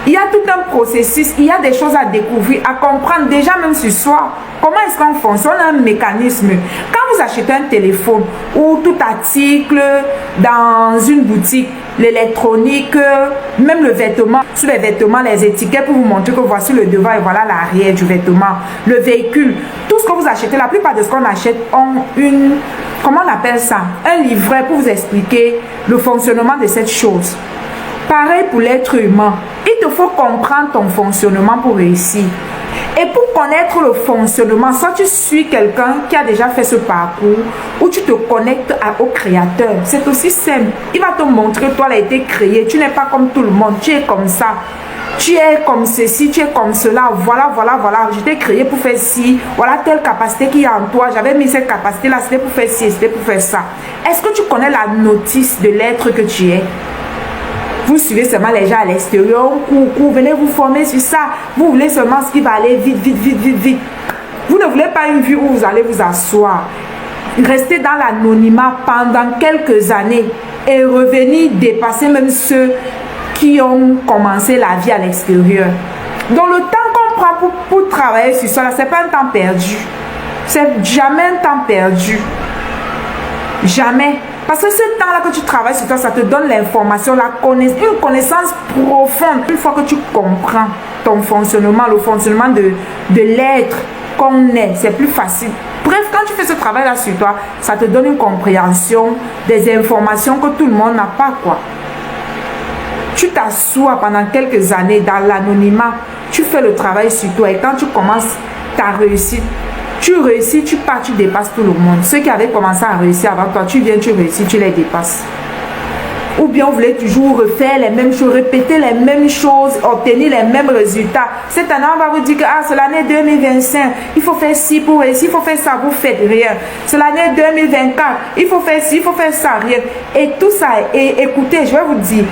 Il y a tout un processus, il y a des choses à découvrir, à comprendre déjà même sur soi. Comment est-ce qu'on fonctionne? On a un mécanisme. Quand vous achetez un téléphone ou tout article dans une boutique, l'électronique, même le vêtement, sur les vêtements, les étiquettes pour vous montrer que voici le devant et voilà l'arrière du vêtement, le véhicule, tout ce que vous achetez, la plupart de ce qu'on achète ont une, comment on appelle ça? Un livret pour vous expliquer le fonctionnement de cette chose. Pareil pour l'être humain. Il te faut comprendre ton fonctionnement pour réussir. Et pour connaître le fonctionnement, soit tu suis quelqu'un qui a déjà fait ce parcours, ou tu te connectes au créateur. C'est aussi simple. Il va te montrer, toi, il a été créé. Tu n'es pas comme tout le monde. Tu es comme ça. Tu es comme ceci, tu es comme cela. Voilà. Je t'ai créé pour faire ci. Voilà telle capacité qui est en toi. J'avais mis cette capacité-là, c'était pour faire ci, c'était pour faire ça. Est-ce que tu connais la notice de l'être que tu es? Vous suivez seulement les gens à l'extérieur, vous venez vous former sur ça. Vous voulez seulement ce qui va aller vite. Vous ne voulez pas une vie où vous allez vous asseoir. Rester dans l'anonymat pendant quelques années et revenir dépasser même ceux qui ont commencé la vie à l'extérieur. Donc le temps qu'on prend pour travailler sur ça, ce n'est pas un temps perdu. C'est jamais un temps perdu. Jamais. Parce que ce temps-là que tu travailles sur toi, ça te donne l'information, une connaissance profonde. Une fois que tu comprends ton fonctionnement, le fonctionnement de l'être qu'on est, c'est plus facile. Bref, quand tu fais ce travail-là sur toi, ça te donne une compréhension des informations que tout le monde n'a pas, quoi. Tu t'assois pendant quelques années dans l'anonymat, tu fais le travail sur toi et quand tu commences ta réussite, tu réussis, tu pars, tu dépasses tout le monde. Ceux qui avaient commencé à réussir avant toi, tu viens, tu réussis, tu les dépasses. Ou bien vous voulez toujours refaire les mêmes choses, répéter les mêmes choses, obtenir les mêmes résultats. Cette année, on va vous dire que c'est l'année 2025, il faut faire ci pour réussir, il faut faire ça, vous faites rien. C'est l'année 2024, il faut faire ci, il faut faire ça, rien. Et tout ça, et écoutez, je vais vous dire,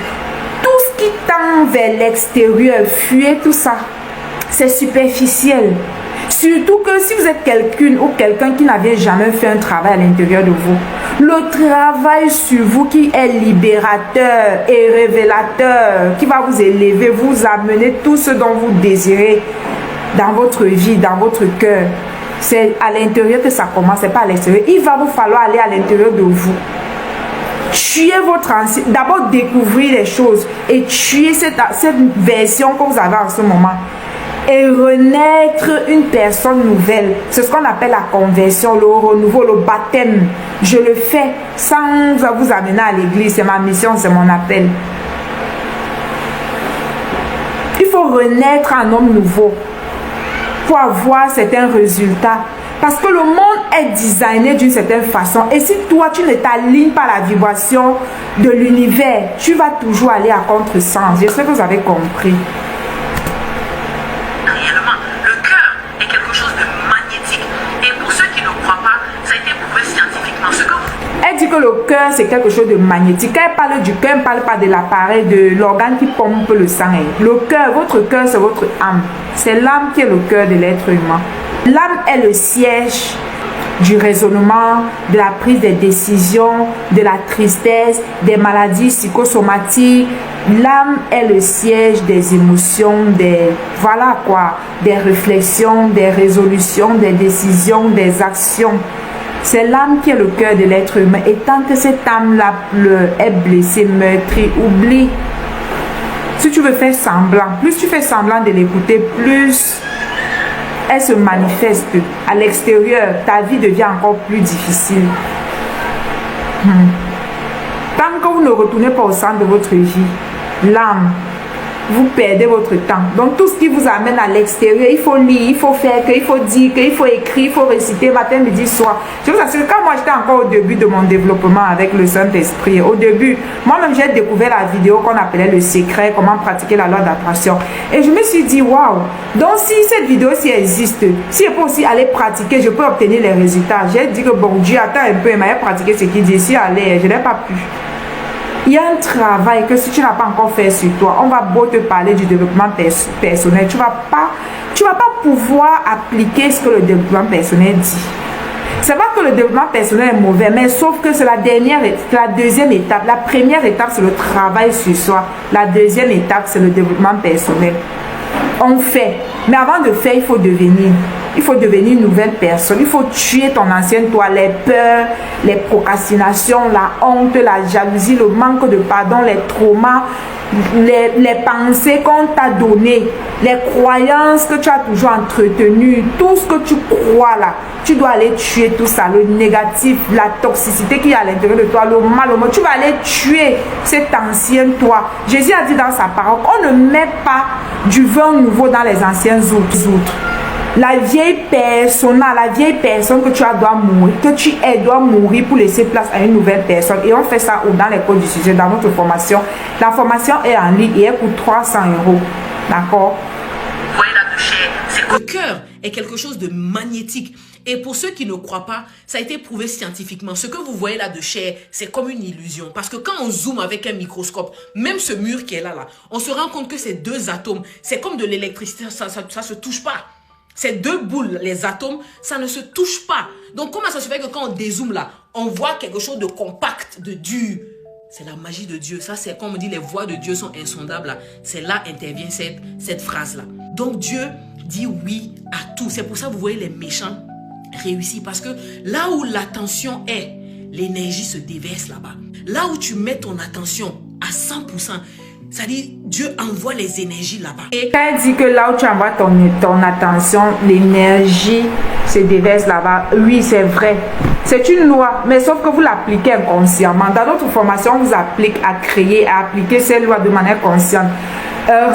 tout ce qui tend vers l'extérieur, fuyez tout ça. C'est superficiel. Surtout que si vous êtes quelqu'une ou quelqu'un qui n'avait jamais fait un travail à l'intérieur de vous, le travail sur vous qui est libérateur et révélateur, qui va vous élever, vous amener tout ce dont vous désirez dans votre vie, dans votre cœur, c'est à l'intérieur que ça commence, c'est pas à l'extérieur. Il va vous falloir aller à l'intérieur de vous. Tuer votre ancien, d'abord découvrir les choses et tuer cette version que vous avez en ce moment. Et renaître une personne nouvelle. C'est ce qu'on appelle la conversion, le renouveau, le baptême. Je le fais sans vous amener à l'église. C'est ma mission, c'est mon appel. Il faut renaître en homme nouveau pour avoir certains résultats. Parce que le monde est designé d'une certaine façon. Et si toi, tu ne t'alignes pas à la vibration de l'univers, tu vas toujours aller à contresens. J'espère que vous avez compris. Que le cœur c'est quelque chose de magnétique. Quand elle parle du cœur, elle ne parle pas de l'appareil, de l'organe qui pompe le sang. Le cœur, votre cœur, c'est votre âme. C'est l'âme qui est le cœur de l'être humain. L'âme est le siège du raisonnement, de la prise des décisions, de la tristesse, des maladies psychosomatiques. L'âme est le siège des émotions, des réflexions, des résolutions, des décisions, des actions. C'est l'âme qui est le cœur de l'être humain. Et tant que cette âme-là est blessée, meurtrie, oublie. Si tu veux faire semblant, plus tu fais semblant de l'écouter, plus elle se manifeste à l'extérieur. Ta vie devient encore plus difficile. Tant que vous ne retournez pas au centre de votre vie, l'âme, vous perdez votre temps. Donc tout ce qui vous amène à l'extérieur, il faut lire, il faut faire, il faut dire, il faut écrire, il faut réciter matin, midi, soir. Je vous assure, quand moi j'étais encore au début de mon développement avec le Saint-Esprit, au début, moi-même j'ai découvert la vidéo qu'on appelait Le Secret, comment pratiquer la loi d'attraction. Et je me suis dit, waouh, donc si cette vidéo-ci existe, si je peux aussi aller pratiquer, je peux obtenir les résultats. J'ai dit que bon, Dieu attend un peu, il m'a pratiqué ce qu'il dit, si allez, je n'ai pas pu. Il y a un travail que si tu n'as pas encore fait sur toi, on va beau te parler du développement personnel, tu vas pas pouvoir appliquer ce que le développement personnel dit. C'est pas que le développement personnel est mauvais, mais sauf que c'est la deuxième étape. La première étape, c'est le travail sur soi. La deuxième étape, c'est le développement personnel. On fait, mais avant de faire, il faut devenir. Il faut devenir une nouvelle personne. Il faut tuer ton ancienne toi, les peurs, les procrastinations, la honte, la jalousie, le manque de pardon, les traumas, les pensées qu'on t'a données, les croyances que tu as toujours entretenues, tout ce que tu crois là, tu dois aller tuer tout ça, le négatif, la toxicité qui est à l'intérieur de toi, le mal, tu vas aller tuer cet ancien toi. Jésus a dit dans sa parole, on ne met pas du vin nouveau dans les anciens outres. La vieille personne que tu as doit mourir, que tu es doit mourir pour laisser place à une nouvelle personne. Et on fait ça dans les codes du sujet, dans notre formation. La formation est en ligne et elle coûte 300 €. D'accord? Le cœur est quelque chose de magnétique. Et pour ceux qui ne croient pas, ça a été prouvé scientifiquement. Ce que vous voyez là de chair, c'est comme une illusion. Parce que quand on zoome avec un microscope, même ce mur qui est là, on se rend compte que ces deux atomes, c'est comme de l'électricité, ça se touche pas. Ces deux boules, les atomes, ça ne se touche pas. Donc comment ça se fait que quand on dézoome là, on voit quelque chose de compact, de dur? C'est la magie de Dieu. Ça, c'est comme on dit, les voies de Dieu sont insondables là. C'est là intervient cette phrase-là. Donc Dieu dit oui à tout. C'est pour ça que vous voyez les méchants réussir. Parce que là où l'attention est, l'énergie se déverse là-bas. Là où tu mets ton attention à 100%, c'est-à-dire Dieu envoie les énergies là-bas. Et quand elle dit que là où tu envoies ton attention, l'énergie se déverse là-bas, oui, c'est vrai. C'est une loi, mais sauf que vous l'appliquez inconsciemment. Dans notre formation, on vous applique à créer, à appliquer ces lois de manière consciente.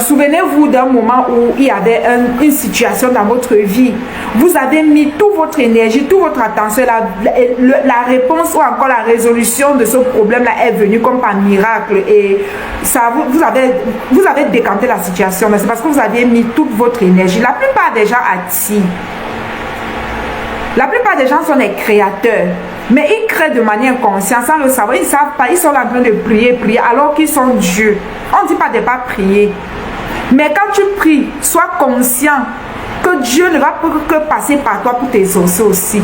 Souvenez-vous d'un moment où il y avait une situation dans votre vie. Vous avez mis toute votre énergie, toute votre attention. La réponse ou encore la résolution de ce problème-là est venue comme par miracle. Et ça, vous avez décanté la situation. Mais c'est parce que vous aviez mis toute votre énergie. La plupart des gens attirent. La plupart des gens sont des créateurs. Mais ils créent de manière inconsciente, sans le savoir. Ils ne savent pas. Ils sont en train de prier alors qu'ils sont Dieu. On ne dit pas de ne pas prier. Mais quand tu pries, sois conscient que Dieu ne va que passer par toi pour t'exaucer aussi.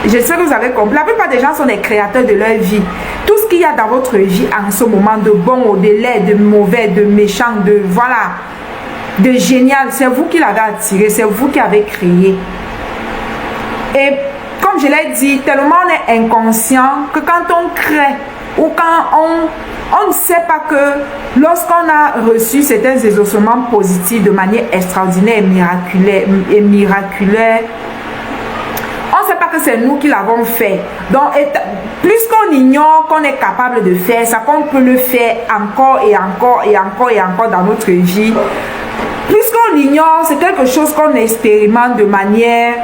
Je sais que vous avez compris. La plupart des gens sont des créateurs de leur vie. Tout ce qu'il y a dans votre vie en ce moment, de bon au délai, de mauvais, de méchant, de voilà, de génial, c'est vous qui l'avez attiré, c'est vous qui avez créé. Et comme je l'ai dit, tellement on est inconscient que quand on crée ou quand on ne sait pas que lorsqu'on a reçu certains exaucements positifs de manière extraordinaire et miraculeuse, on ne sait pas que c'est nous qui l'avons fait. Donc, plus qu'on ignore qu'on est capable de faire ça, qu'on peut le faire encore et encore et encore et encore dans notre vie, plus qu'on ignore, c'est quelque chose qu'on expérimente de manière...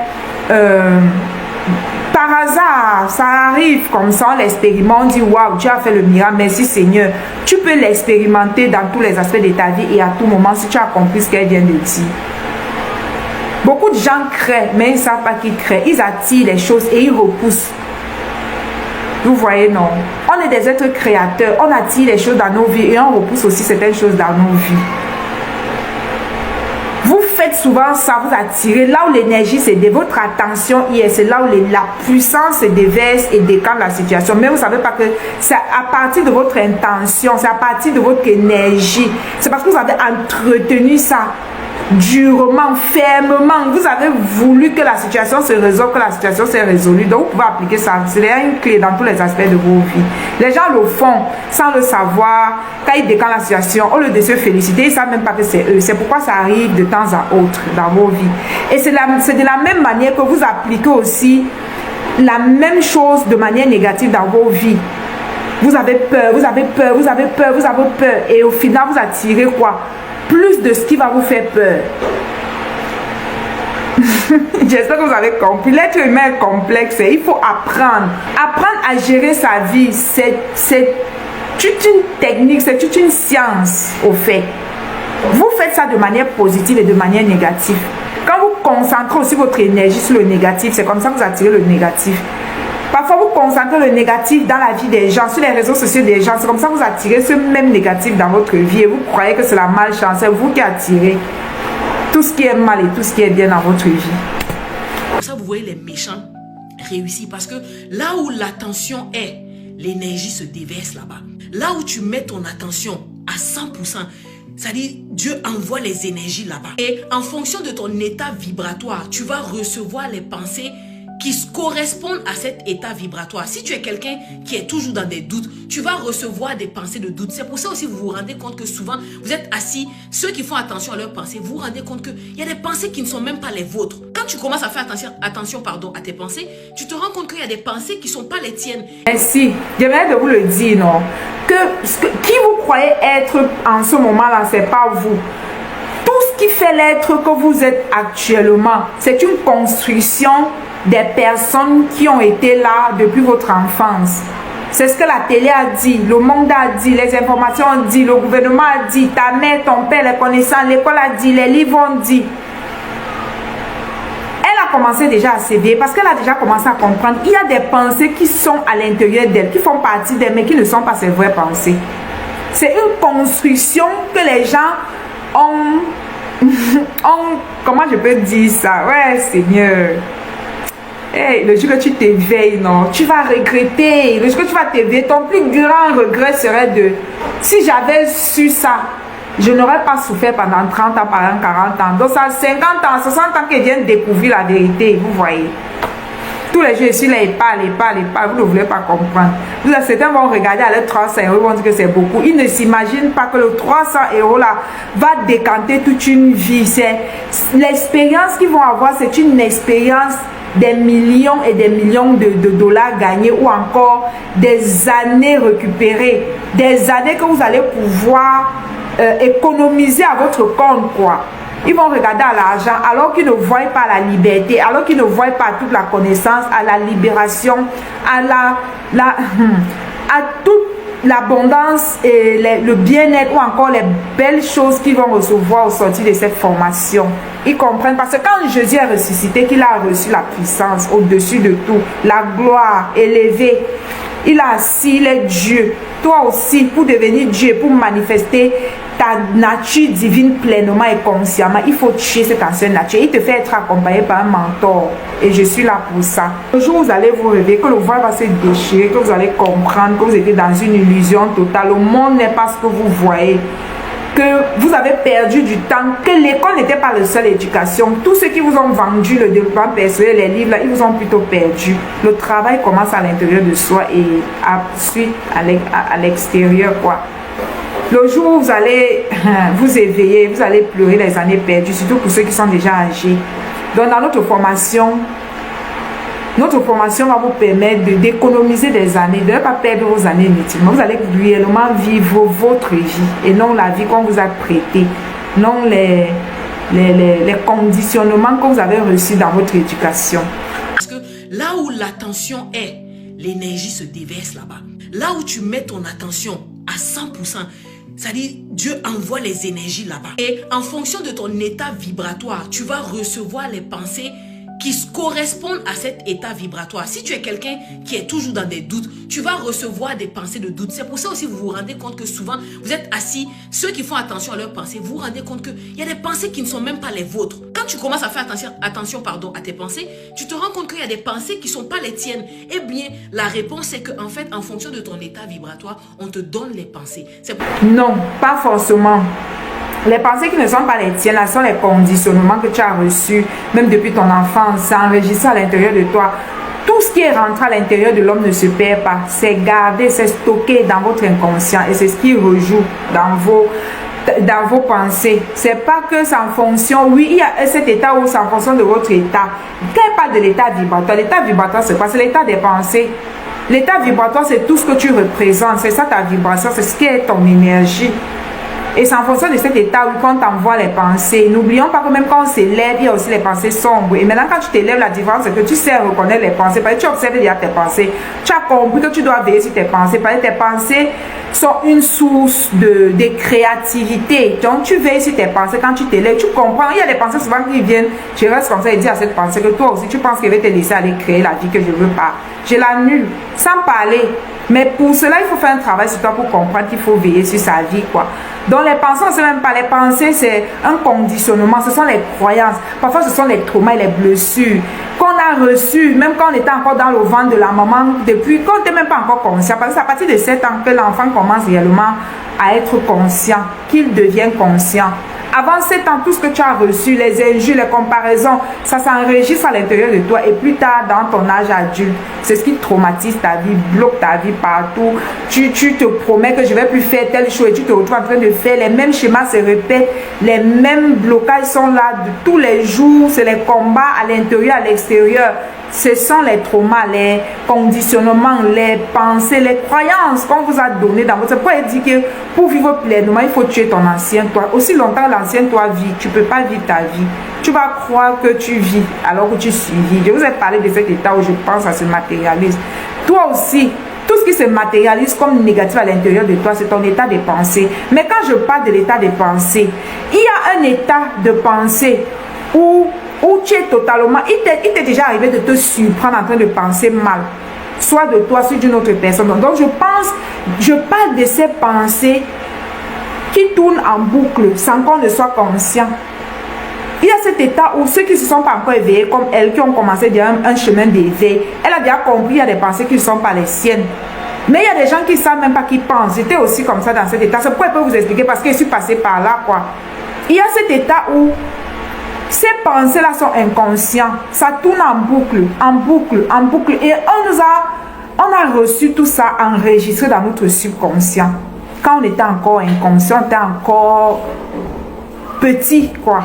par hasard, ça arrive comme ça, on l'expérimente, on dit waouh, Dieu a fait le miracle, merci Seigneur. Tu peux l'expérimenter dans tous les aspects de ta vie et à tout moment si tu as compris ce qu'elle vient de dire. Beaucoup de gens créent, mais ils ne savent pas qu'ils créent. Ils attirent les choses et ils repoussent. Vous voyez, non? On est des êtres créateurs, on attire les choses dans nos vies et on repousse aussi certaines choses dans nos vies. Vous faites souvent ça, vous attirez là où l'énergie c'est de votre attention hier, c'est là où la puissance se déverse et décante la situation. Mais vous ne savez pas que c'est à partir de votre intention, c'est à partir de votre énergie. C'est parce que vous avez entretenu ça. durement, fermement. Vous avez voulu que la situation se résolve, que la situation s'est résolue. Donc, vous pouvez appliquer ça. C'est une clé dans tous les aspects de vos vies. Les gens le font sans le savoir. Quand ils déclenchent la situation, au lieu de se féliciter, ils ne savent même pas que c'est eux. C'est pourquoi ça arrive de temps à autre dans vos vies. Et c'est de la même manière que vous appliquez aussi la même chose de manière négative dans vos vies. Vous avez peur, vous avez peur, vous avez peur, vous avez peur. Et au final, vous attirez quoi? Plus de ce qui va vous faire peur. J'espère que vous avez compris. L'être humain est complexe et il faut apprendre. Apprendre à gérer sa vie, c'est toute une technique, c'est toute une science au fait. Vous faites ça de manière positive et de manière négative. Quand vous concentrez aussi votre énergie sur le négatif, c'est comme ça que vous attirez le négatif. Parfois, vous concentrez le négatif dans la vie des gens, sur les réseaux sociaux des gens. C'est comme ça que vous attirez ce même négatif dans votre vie. Et vous croyez que c'est la malchance. C'est vous qui attirez tout ce qui est mal et tout ce qui est bien dans votre vie. Pour ça, vous voyez les méchants réussir. Parce que là où l'attention est, l'énergie se déverse là-bas. Là où tu mets ton attention à 100%, c'est-à-dire Dieu envoie les énergies là-bas. Et en fonction de ton état vibratoire, tu vas recevoir les pensées qui correspondent à cet état vibratoire. Si tu es quelqu'un qui est toujours dans des doutes, tu vas recevoir des pensées de doute. C'est pour ça aussi vous vous rendez compte que souvent, vous êtes assis, ceux qui font attention à leurs pensées, vous vous rendez compte qu'il y a des pensées qui ne sont même pas les vôtres. Quand tu commences à faire attention à tes pensées, tu te rends compte qu'il y a des pensées qui ne sont pas les tiennes. Ainsi, j'aimerais de vous le dire, non? Qui vous croyez être en ce moment-là, c'est pas vous. Tout ce qui fait l'être que vous êtes actuellement, c'est une construction des personnes qui ont été là depuis votre enfance. C'est ce que la télé a dit, le monde a dit, les informations ont dit, le gouvernement a dit, ta mère, ton père, les connaissances, l'école a dit, les livres ont dit. Elle a commencé déjà à s'éveiller parce qu'elle a déjà commencé à comprendre. Il y a des pensées qui sont à l'intérieur d'elle, qui font partie d'elle, mais qui ne sont pas ses vraies pensées. C'est une construction que les gens ont comment je peux dire ça? Ouais, Seigneur. Hey, le jour que tu t'éveilles, non, tu vas regretter. Le jour que tu vas t'éveiller, ton plus grand regret serait de... Si j'avais su ça, je n'aurais pas souffert pendant 30 ans, pendant 40 ans. Donc, ça 50 ans, 60 ans qu'ils viennent découvrir la vérité, vous voyez. Tous les jours, je suis là, ils parlent, vous ne voulez pas comprendre. Certains vont regarder à leurs 300 €, ils vont dire que c'est beaucoup. Ils ne s'imaginent pas que le 300 € là va décanter toute une vie. C'est l'expérience qu'ils vont avoir, c'est une expérience des millions et des millions de dollars gagnés ou encore des années récupérées, des années que vous allez pouvoir économiser à votre compte, quoi. Ils vont regarder à l'argent alors qu'ils ne voient pas la liberté, alors qu'ils ne voient pas toute la connaissance, à la libération, à toute l'abondance et le bien-être ou encore les belles choses qu'ils vont recevoir au sortir de cette formation. Ils comprennent parce que quand Jésus est ressuscité, qu'il a reçu la puissance au-dessus de tout, la gloire élevée, il a assis, il est Dieu. Toi aussi, pour devenir Dieu, pour manifester ta nature divine pleinement et consciemment, il faut tuer cette ancienne nature. Il te fait être accompagné par un mentor. Et je suis là pour ça. Le jour où vous allez vous réveiller, que le voile va se déchirer, que vous allez comprendre que vous êtes dans une illusion totale. Le monde n'est pas ce que vous voyez. Que vous avez perdu du temps, que l'école n'était pas la seule éducation. Tous ceux qui vous ont vendu le développement personnel, les livres, là, ils vous ont plutôt perdu. Le travail commence à l'intérieur de soi et ensuite à l'extérieur, quoi. Le jour où vous allez vous éveiller, vous allez pleurer les années perdues, surtout pour ceux qui sont déjà âgés. Donc dans notre formation va vous permettre d'économiser des années, de ne pas perdre vos années inutilement. Vous allez réellement vivre votre vie et non la vie qu'on vous a prêtée, non les conditionnements que vous avez reçus dans votre éducation. Parce que là où l'attention est, l'énergie se déverse là-bas. Là où tu mets ton attention à 100%, c'est-à-dire Dieu envoie les énergies là-bas. Et en fonction de ton état vibratoire, tu vas recevoir les pensées qui correspondent à cet état vibratoire. Si tu es quelqu'un qui est toujours dans des doutes, tu vas recevoir des pensées de doute. C'est pour ça aussi vous vous rendez compte que souvent, vous êtes assis, ceux qui font attention à leurs pensées, vous vous rendez compte qu'il y a des pensées qui ne sont même pas les vôtres. Quand tu commences à faire attention à tes pensées, tu te rends compte qu'il y a des pensées qui ne sont pas les tiennes. Eh bien, la réponse c'est qu'en fait, en fonction de ton état vibratoire, on te donne les pensées. Non, pas forcément. Les pensées qui ne sont pas les tiennes, là, sont les conditionnements que tu as reçus, même depuis ton enfance, c'est enregistré à l'intérieur de toi. Tout ce qui est rentré à l'intérieur de l'homme ne se perd pas. C'est gardé, c'est stocké dans votre inconscient et c'est ce qui rejoue dans vos pensées. C'est pas que c'est en fonction, oui, il y a cet état où c'est en fonction de votre état. Quand on parle de l'état vibratoire, c'est quoi? C'est l'état des pensées. L'état vibratoire, c'est tout ce que tu représentes. C'est ça ta vibration, c'est ce qui est ton énergie. Et c'est en fonction de cet état où quand on t'envoie les pensées. N'oublions pas que même quand on s'élève, il y a aussi les pensées sombres. Et maintenant, quand tu t'élèves, la différence, c'est que tu sais reconnaître les pensées. Parce que tu observes déjà tes pensées. Tu as compris que tu dois veiller sur tes pensées. Parce que tes pensées sont une source de créativité. Donc, tu veilles sur tes pensées. Quand tu t'élèves, tu comprends. Il y a des pensées souvent qui viennent. Tu restes comme ça et dis à cette pensée que toi aussi, tu penses qu'elle va te laisser aller créer la vie que je ne veux pas. Je l'annule. Sans parler. Mais pour cela, il faut faire un travail sur toi pour comprendre qu'il faut veiller sur sa vie, quoi. Donc les pensées, on ne sait même pas. Les pensées, c'est un conditionnement. Ce sont les croyances. Parfois, ce sont les traumas et les blessures qu'on a reçus, même quand on était encore dans le ventre de la maman, depuis qu'on n'était même pas encore conscient. Parce que c'est à partir de 7 ans que l'enfant commence réellement à être conscient, qu'il devient conscient. Avant 7 ans, tout ce que tu as reçu, les injures, les comparaisons, ça s'enregistre à l'intérieur de toi. Et plus tard, dans ton âge adulte, c'est ce qui traumatise ta vie, bloque ta vie partout. Tu te promets que je ne vais plus faire telle chose et tu te retrouves en train de faire. Les mêmes schémas se répètent, les mêmes blocages sont là tous les jours. C'est les combats à l'intérieur, à l'extérieur. Ce sont les traumas, les conditionnements, les pensées, les croyances qu'on vous a données dans votre... Pourquoi il dit que pour vivre pleinement, il faut tuer ton ancien toi. Aussi longtemps l'ancien toi vit, tu ne peux pas vivre ta vie. Tu vas croire que tu vis alors que tu survis. Je vous ai parlé de cet état où je pense à se matérialiser. Toi aussi, tout ce qui se matérialise comme négatif à l'intérieur de toi, c'est ton état de pensée. Mais quand je parle de l'état de pensée, il y a un état de pensée où tu es totalement, il t'est déjà arrivé de te surprendre en train de penser mal, soit de toi, soit d'une autre personne. Donc je parle de ces pensées qui tournent en boucle sans qu'on ne soit conscient. Il y a cet état où ceux qui ne se sont pas encore éveillés comme elle, qui ont commencé déjà un chemin d'éveil, elle a déjà compris, il y a des pensées qui ne sont pas les siennes. Mais il y a des gens qui ne savent même pas qu'ils pensent. J'étais aussi comme ça dans cet état. C'est pourquoi je peux vous expliquer, parce que je suis passée par là, quoi. Il y a cet état où ces pensées-là sont inconscientes. Ça tourne en boucle, en boucle, en boucle. Et on a reçu tout ça enregistré dans notre subconscient. Quand on était encore inconscient, on était encore petit, quoi.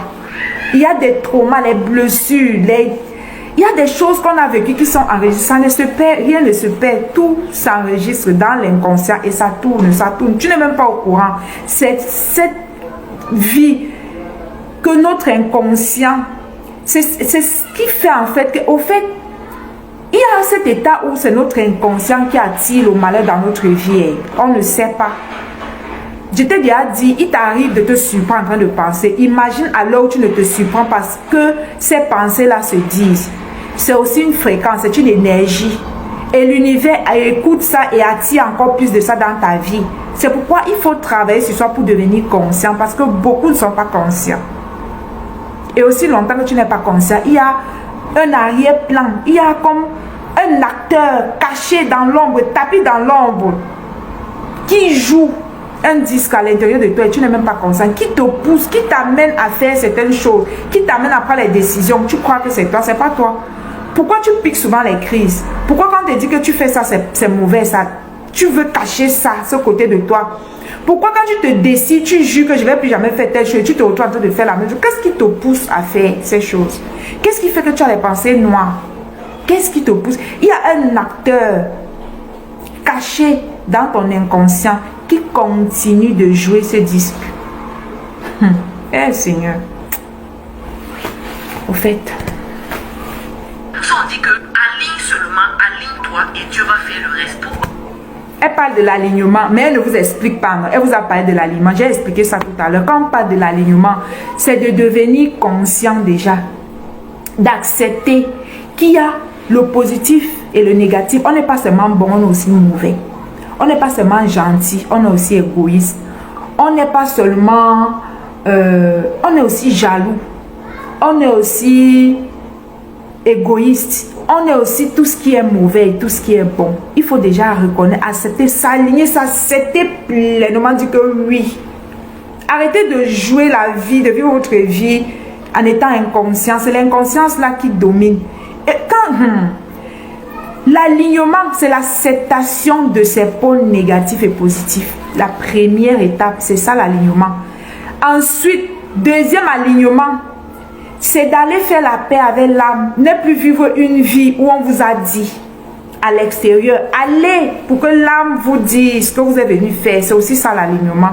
Il y a des traumas, les blessures, il y a des choses qu'on a vécues qui sont enregistrées. Ça ne se perd, rien ne se perd. Tout s'enregistre dans l'inconscient et ça tourne, ça tourne. Tu n'es même pas au courant. Cette vie que notre inconscient, c'est ce qui fait en fait qu'au fait, il y a cet état où c'est notre inconscient qui attire le malheur dans notre vie. On ne sait pas. Je t'ai déjà dit, il t'arrive de te surprendre en train de penser. Imagine alors où tu ne te surprends parce que ces pensées-là se disent. C'est aussi une fréquence, c'est une énergie. Et l'univers écoute ça et attire encore plus de ça dans ta vie. C'est pourquoi il faut travailler sur soi pour devenir conscient, parce que beaucoup ne sont pas conscients. Et aussi longtemps que tu n'es pas conscient, il y a un arrière-plan, il y a comme un acteur caché dans l'ombre, tapis dans l'ombre, qui joue un disque à l'intérieur de toi et tu n'es même pas conscient, qui te pousse, qui t'amène à faire certaines choses, qui t'amène à prendre les décisions. Tu crois que c'est toi, c'est pas toi. Pourquoi tu piques souvent les crises? Pourquoi quand on te dit que tu fais ça, c'est mauvais, ça, tu veux cacher ça, ce côté de toi? Pourquoi quand tu te décides, tu jures que je ne vais plus jamais faire telle chose, tu te retrouves en train de faire la même chose? Qu'est-ce qui te pousse à faire ces choses? Qu'est-ce qui fait que tu as les pensées noires? Qu'est-ce qui te pousse? Il y a un acteur caché dans ton inconscient qui continue de jouer ce disque. Eh Seigneur. Au fait. On dit que aligne seulement, aligne-toi et Dieu va faire le reste pour toi. Elle parle de l'alignement, mais elle ne vous explique pas. Elle vous a parlé de l'alignement. J'ai expliqué ça tout à l'heure. Quand on parle de l'alignement, c'est de devenir conscient déjà. D'accepter qu'il y a le positif et le négatif. On n'est pas seulement bon, on est aussi mauvais. On n'est pas seulement gentil, on est aussi égoïste. On n'est pas seulement... on est aussi jaloux. On est aussi égoïste. On est aussi tout ce qui est mauvais et tout ce qui est bon. Il faut déjà reconnaître, accepter, s'aligner, s'accepter pleinement, dire que oui. Arrêtez de jouer la vie, de vivre votre vie en étant inconscient. C'est l'inconscience là qui domine. Et quand l'alignement, c'est l'acceptation de ces pôles négatifs et positifs. La première étape, c'est ça l'alignement. Ensuite, deuxième alignement, c'est d'aller faire la paix avec l'âme. Ne plus vivre une vie où on vous a dit à l'extérieur. Allez pour que l'âme vous dise ce que vous êtes venu faire. C'est aussi ça l'alignement.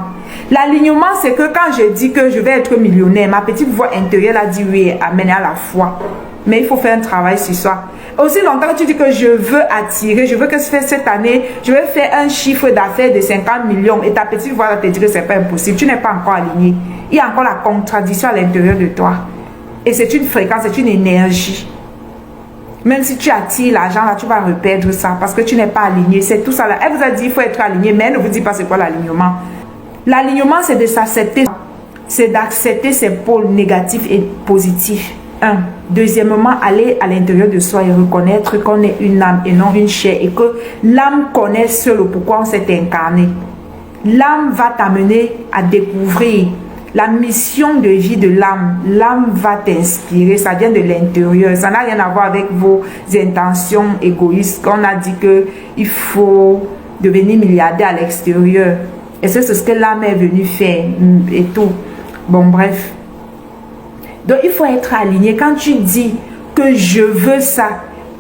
L'alignement, c'est que quand je dis que je vais être millionnaire, ma petite voix intérieure a dit oui, amen, à la foi. Mais il faut faire un travail sur soi. Aussi longtemps que tu dis que je veux attirer, je veux que cette année, je vais faire un chiffre d'affaires de 50 millions et ta petite voix va te dire que c'est pas impossible. Tu n'es pas encore aligné. Il y a encore la contradiction à l'intérieur de toi. Et c'est une fréquence, c'est une énergie. Même si tu attires l'argent, là, tu vas reperdre ça parce que tu n'es pas aligné. C'est tout ça là. Elle vous a dit qu'il faut être aligné, mais elle ne vous dit pas c'est quoi l'alignement. L'alignement, c'est de s'accepter. C'est d'accepter ses pôles négatifs et positifs. Un. Deuxièmement, aller à l'intérieur de soi et reconnaître qu'on est une âme et non une chair et que l'âme connaît seule pourquoi on s'est incarné. L'âme va t'amener à découvrir la mission de vie de l'âme. L'âme va t'inspirer, ça vient de l'intérieur. Ça n'a rien à voir avec vos intentions égoïstes. Qu'on a dit qu'il faut devenir milliardaire à l'extérieur. Et c'est ce que l'âme est venue faire et tout. Bon, bref. Donc, il faut être aligné. Quand tu dis que je veux ça,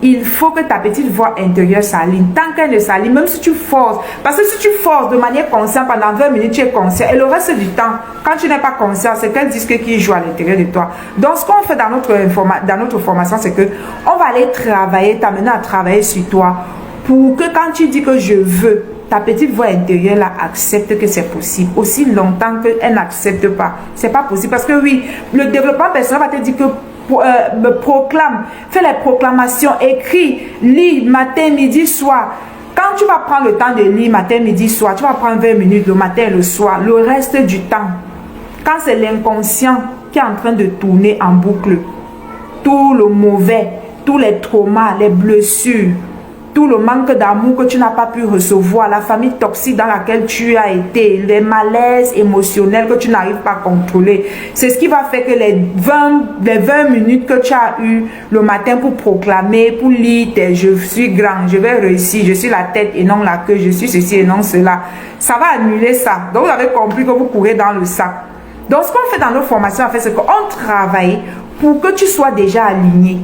il faut que ta petite voix intérieure s'aligne. Tant qu'elle ne s'aligne, même si tu forces, parce que si tu forces de manière consciente, pendant 20 minutes, tu es conscient. Et le reste du temps, quand tu n'es pas conscient, c'est quel disque qui joue à l'intérieur de toi. Donc, ce qu'on fait dans notre formation, c'est que on va aller travailler, t'amener à travailler sur toi pour que quand tu dis que je veux, ta petite voix intérieure là accepte que c'est possible. Aussi longtemps qu'elle n'accepte pas, c'est pas possible. Parce que oui, le développement personnel va te dire que proclame, fais les proclamations, écris, lis matin, midi, soir. Quand tu vas prendre le temps de lire matin, midi, soir, tu vas prendre 20 minutes le matin et le soir. Le reste du temps, quand c'est l'inconscient qui est en train de tourner en boucle, tout le mauvais, tous les traumas, les blessures, tout le manque d'amour que tu n'as pas pu recevoir, la famille toxique dans laquelle tu as été, les malaises émotionnels que tu n'arrives pas à contrôler. C'est ce qui va faire que les 20 minutes que tu as eues le matin pour proclamer, pour lire, je suis grand, je vais réussir, je suis la tête et non la queue, je suis ceci et non cela, ça va annuler ça. Donc vous avez compris que vous courez dans le sac. Donc ce qu'on fait dans nos formations, en fait, c'est qu'on travaille pour que tu sois déjà aligné.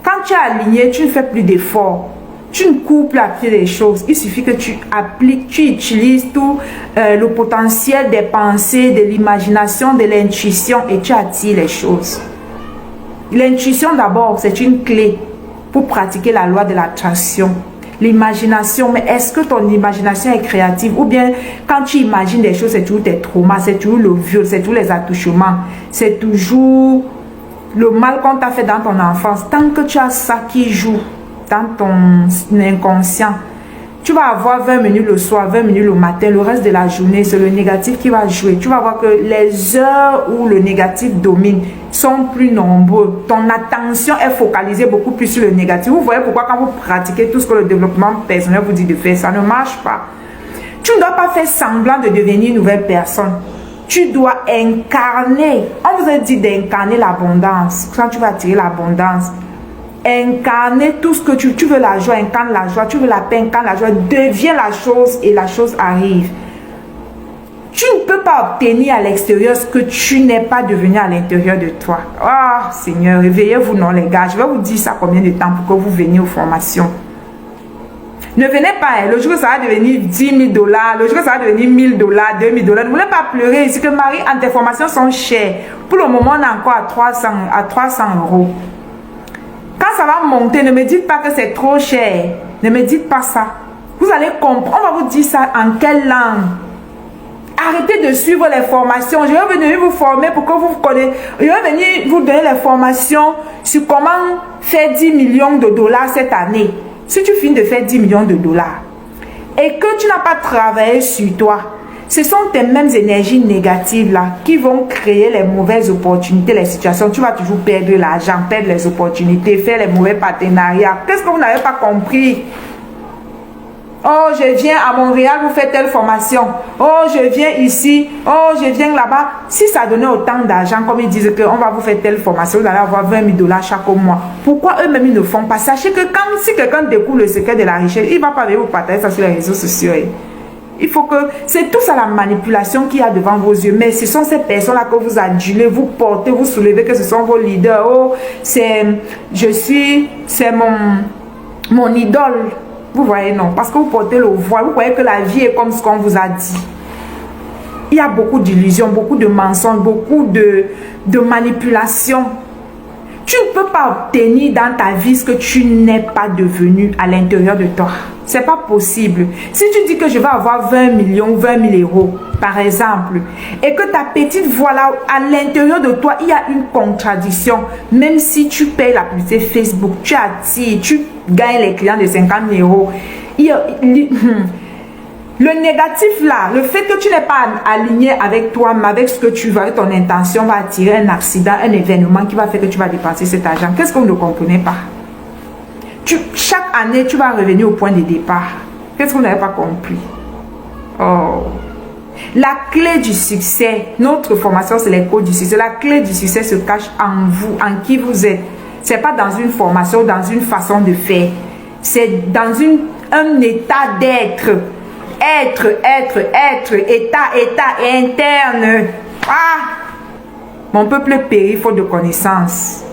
Quand tu es aligné, tu ne fais plus d'efforts. Tu ne cours plus à pied les choses. Il suffit que tu appliques, tu utilises tout le potentiel des pensées, de l'imagination, de l'intuition et tu attires les choses. L'intuition d'abord, c'est une clé pour pratiquer la loi de l'attraction. L'imagination, mais est-ce que ton imagination est créative? Ou bien quand tu imagines des choses, c'est toujours tes traumas, c'est toujours le viol, c'est toujours les attouchements, c'est toujours le mal qu'on t'a fait dans ton enfance. Tant que tu as ça qui joue dans ton inconscient, tu vas avoir 20 minutes le soir, 20 minutes le matin, le reste de la journée, c'est le négatif qui va jouer. Tu vas voir que les heures où le négatif domine sont plus nombreux. Ton attention est focalisée beaucoup plus sur le négatif. Vous voyez pourquoi quand vous pratiquez tout ce que le développement personnel vous dit de faire, ça ne marche pas. Tu ne dois pas faire semblant de devenir une nouvelle personne. Tu dois incarner. On vous a dit d'incarner l'abondance. Quand tu vas attirer l'abondance, incarner tout ce que tu veux, la joie, incarne la joie, tu veux la paix, incarne la joie, deviens la chose et la chose arrive. Tu ne peux pas obtenir à l'extérieur ce que tu n'es pas devenu à l'intérieur de toi. Oh Seigneur, réveillez-vous non les gars, je vais vous dire ça combien de temps pour que vous veniez aux formations. Ne venez pas, le jour que ça va devenir 10 000 $, le jour que ça va devenir 1 000 $, 2 000 $, ne voulez pas pleurer ici que Marie, tes formations sont chères. Pour le moment, on est encore à 300 €. Quand ça va monter, ne me dites pas que c'est trop cher. Ne me dites pas ça. Vous allez comprendre. On va vous dire ça en quelle langue. Arrêtez de suivre les formations. Je vais venir vous former pour que vous connaissiez. Je vais venir vous donner les formations sur comment faire 10 millions de $, cette année. Si tu finis de faire 10 millions de $, et que tu n'as pas travaillé sur toi, ce sont tes mêmes énergies négatives là qui vont créer les mauvaises opportunités, les situations. Tu vas toujours perdre l'argent, perdre les opportunités, faire les mauvais partenariats. Qu'est-ce que vous n'avez pas compris? Oh, je viens à Montréal, vous faites telle formation. Oh, je viens ici. Oh, je viens là-bas. Si ça donnait autant d'argent, comme ils disent qu'on va vous faire telle formation, vous allez avoir 20 000 $ chaque mois. Pourquoi eux-mêmes ils ne font pas? Sachez que si quelqu'un découvre le secret de la richesse, il ne va pas venir vous partager ça sur les réseaux sociaux. Il faut que... C'est tout ça la manipulation qu'il y a devant vos yeux. Mais ce sont ces personnes-là que vous adulez, vous portez, vous soulevez, que ce sont vos leaders. Oh, c'est mon idole. Vous voyez, non. Parce que vous portez le voile. Vous voyez que la vie est comme ce qu'on vous a dit. Il y a beaucoup d'illusions, beaucoup de mensonges, beaucoup de manipulations. Tu ne peux pas obtenir dans ta vie ce que tu n'es pas devenu à l'intérieur de toi. C'est pas possible. Si tu dis que je vais avoir 20 millions, 20 000 €, par exemple, et que ta petite voix là, à l'intérieur de toi, il y a une contradiction. Même si tu payes la publicité Facebook, tu attires, tu gagnes les clients de 50 000 €. Le négatif là, le fait que tu n'es pas aligné avec toi, mais avec ce que tu veux, avec ton intention, va attirer un accident, un événement qui va faire que tu vas dépenser cet argent. Qu'est-ce que vous ne comprenez pas? Chaque année, tu vas revenir au point de départ. Qu'est-ce que vous n'avez pas compris? Oh. La clé du succès, notre formation, c'est les codes du succès. La clé du succès se cache en vous, en qui vous êtes. Ce n'est pas dans une formation, dans une façon de faire. C'est dans un état d'être. État interne. Ah! Mon peuple périt faute de connaissance.